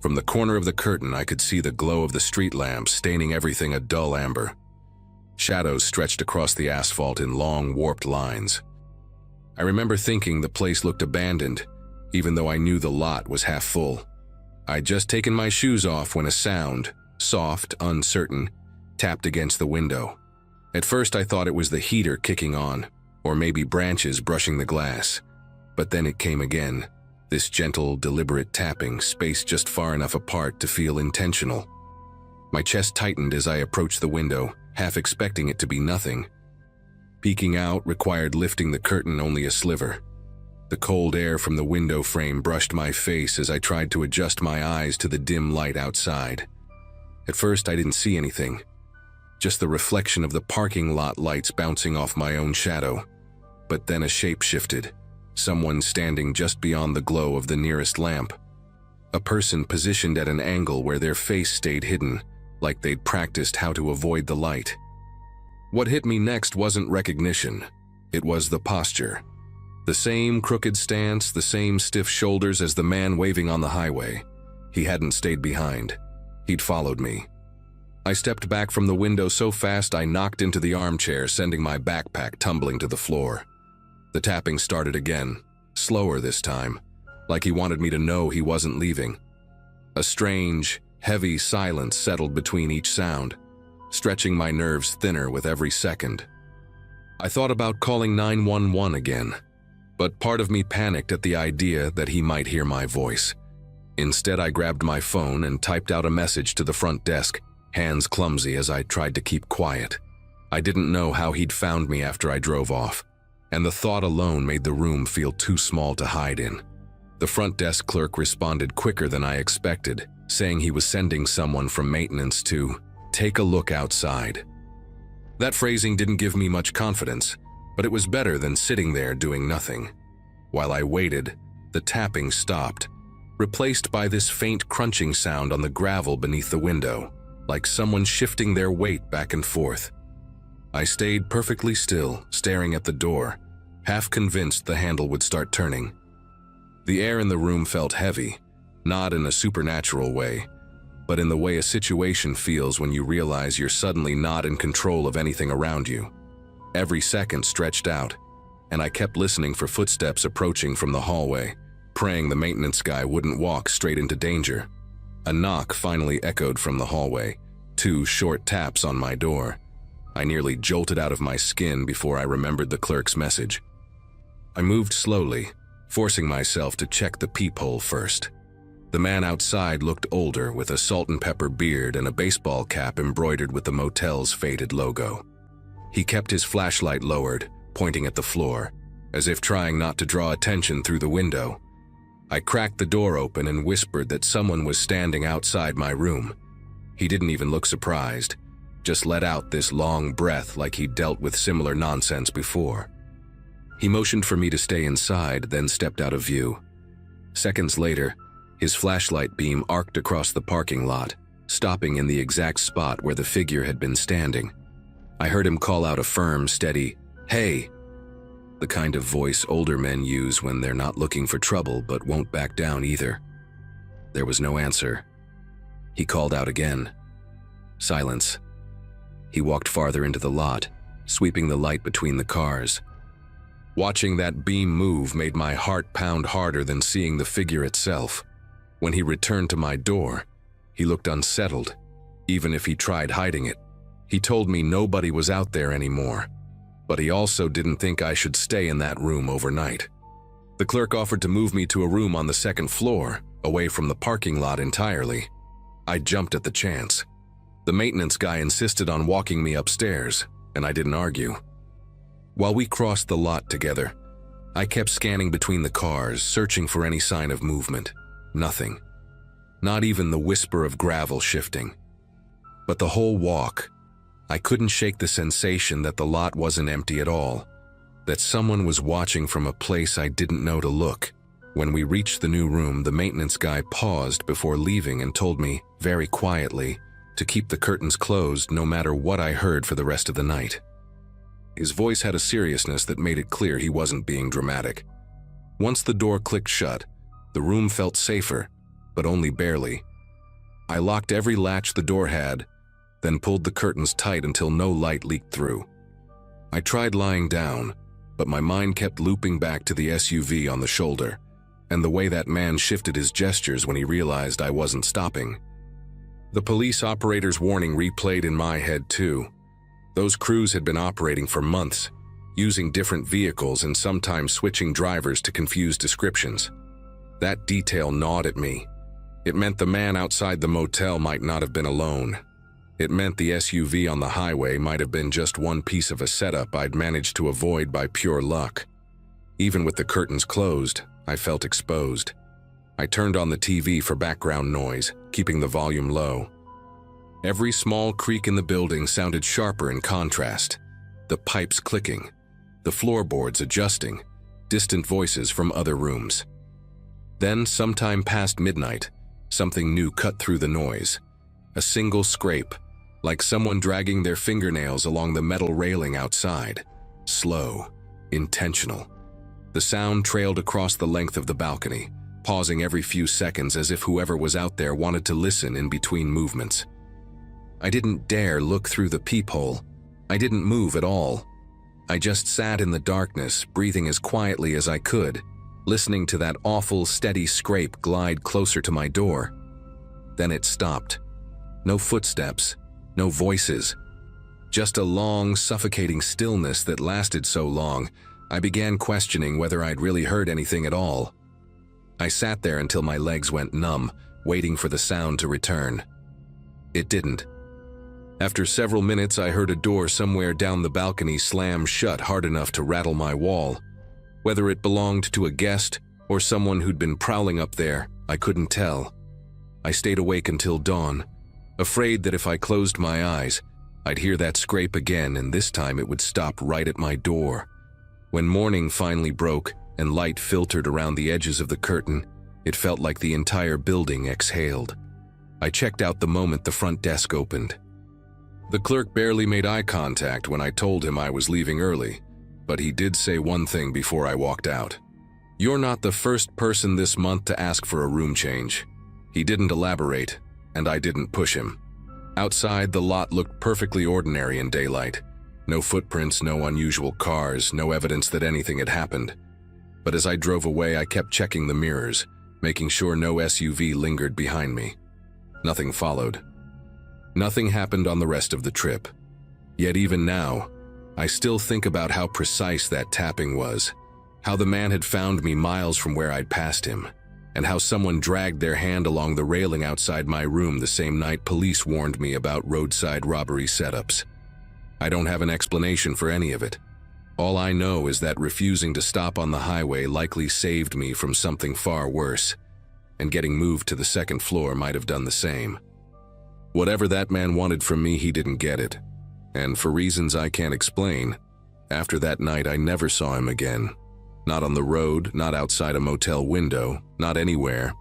From the corner of the curtain, I could see the glow of the street lamps staining everything a dull amber. Shadows stretched across the asphalt in long, warped lines. I remember thinking the place looked abandoned, even though I knew the lot was half full. I'd just taken my shoes off when a sound, soft, uncertain, tapped against the window. At first I thought it was the heater kicking on, or maybe branches brushing the glass. But then it came again, this gentle, deliberate tapping, spaced just far enough apart to feel intentional. My chest tightened as I approached the window, half expecting it to be nothing. Peeking out required lifting the curtain only a sliver. The cold air from the window frame brushed my face as I tried to adjust my eyes to the dim light outside. At first, I didn't see anything, just the reflection of the parking lot lights bouncing off my own shadow. But then a shape shifted, someone standing just beyond the glow of the nearest lamp. A person positioned at an angle where their face stayed hidden, like they'd practiced how to avoid the light. What hit me next wasn't recognition, it was the posture. The same crooked stance, the same stiff shoulders as the man waving on the highway. He hadn't stayed behind. He'd followed me. I stepped back from the window so fast I knocked into the armchair, sending my backpack tumbling to the floor. The tapping started again, slower this time, like he wanted me to know he wasn't leaving. A strange, heavy silence settled between each sound, stretching my nerves thinner with every second. I thought about calling 911 again, but part of me panicked at the idea that he might hear my voice. Instead, I grabbed my phone and typed out a message to the front desk, hands clumsy as I tried to keep quiet. I didn't know how he'd found me after I drove off, and the thought alone made the room feel too small to hide in. The front desk clerk responded quicker than I expected, saying he was sending someone from maintenance to take a look outside. That phrasing didn't give me much confidence, but it was better than sitting there doing nothing. While I waited, the tapping stopped, replaced by this faint crunching sound on the gravel beneath the window, like someone shifting their weight back and forth. I stayed perfectly still, staring at the door, half convinced the handle would start turning. The air in the room felt heavy, not in a supernatural way, but in the way a situation feels when you realize you're suddenly not in control of anything around you. Every second stretched out, and I kept listening for footsteps approaching from the hallway, praying the maintenance guy wouldn't walk straight into danger. A knock finally echoed from the hallway, 2 short taps on my door. I nearly jolted out of my skin before I remembered the clerk's message. I moved slowly, forcing myself to check the peephole first. The man outside looked older, with a salt and pepper beard and a baseball cap embroidered with the motel's faded logo. He kept his flashlight lowered, pointing at the floor, as if trying not to draw attention through the window. I cracked the door open and whispered that someone was standing outside my room. He didn't even look surprised, just let out this long breath like he'd dealt with similar nonsense before. He motioned for me to stay inside, then stepped out of view. Seconds later, his flashlight beam arced across the parking lot, stopping in the exact spot where the figure had been standing. I heard him call out a firm, steady, "Hey!" the kind of voice older men use when they're not looking for trouble but won't back down either. There was no answer. He called out again. Silence. He walked farther into the lot, sweeping the light between the cars. Watching that beam move made my heart pound harder than seeing the figure itself. When he returned to my door, he looked unsettled, even if he tried hiding it. He told me nobody was out there anymore, but he also didn't think I should stay in that room overnight. The clerk offered to move me to a room on the 2nd floor, away from the parking lot entirely. I jumped at the chance. The maintenance guy insisted on walking me upstairs, and I didn't argue. While we crossed the lot together, I kept scanning between the cars, searching for any sign of movement. Nothing. Not even the whisper of gravel shifting. But the whole walk, I couldn't shake the sensation that the lot wasn't empty at all, that someone was watching from a place I didn't know to look. When we reached the new room, the maintenance guy paused before leaving and told me, very quietly, to keep the curtains closed no matter what I heard for the rest of the night. His voice had a seriousness that made it clear he wasn't being dramatic. Once the door clicked shut, the room felt safer, but only barely. I locked every latch the door had, then pulled the curtains tight until no light leaked through. I tried lying down, but my mind kept looping back to the SUV on the shoulder, and the way that man shifted his gestures when he realized I wasn't stopping. The police operator's warning replayed in my head too. Those crews had been operating for months, using different vehicles and sometimes switching drivers to confuse descriptions. That detail gnawed at me. It meant the man outside the motel might not have been alone. It meant the SUV on the highway might have been just one piece of a setup I'd managed to avoid by pure luck. Even with the curtains closed, I felt exposed. I turned on the TV for background noise, keeping the volume low. Every small creak in the building sounded sharper in contrast. The pipes clicking, the floorboards adjusting, distant voices from other rooms. Then, sometime past midnight, something new cut through the noise. A single scrape, like someone dragging their fingernails along the metal railing outside. Slow, intentional. The sound trailed across the length of the balcony, pausing every few seconds as if whoever was out there wanted to listen in between movements. I didn't dare look through the peephole. I didn't move at all. I just sat in the darkness, breathing as quietly as I could, listening to that awful, steady scrape glide closer to my door. Then it stopped. No footsteps, no voices. Just a long, suffocating stillness that lasted so long, I began questioning whether I'd really heard anything at all. I sat there until my legs went numb, waiting for the sound to return. It didn't. After several minutes, I heard a door somewhere down the balcony slam shut hard enough to rattle my wall. Whether it belonged to a guest or someone who'd been prowling up there, I couldn't tell. I stayed awake until dawn, afraid that if I closed my eyes, I'd hear that scrape again, and this time it would stop right at my door. When morning finally broke and light filtered around the edges of the curtain, it felt like the entire building exhaled. I checked out the moment the front desk opened. The clerk barely made eye contact when I told him I was leaving early, but he did say one thing before I walked out. "You're not the first person this month to ask for a room change." He didn't elaborate, and I didn't push him. Outside, the lot looked perfectly ordinary in daylight. No footprints, no unusual cars, no evidence that anything had happened. But as I drove away, I kept checking the mirrors, making sure no SUV lingered behind me. Nothing followed. Nothing happened on the rest of the trip. Yet even now, I still think about how precise that tapping was, how the man had found me miles from where I'd passed him, and how someone dragged their hand along the railing outside my room the same night police warned me about roadside robbery setups. I don't have an explanation for any of it. All I know is that refusing to stop on the highway likely saved me from something far worse, and getting moved to the second floor might have done the same. Whatever that man wanted from me, he didn't get it. And for reasons I can't explain, after that night I never saw him again. Not on the road, not outside a motel window, not anywhere,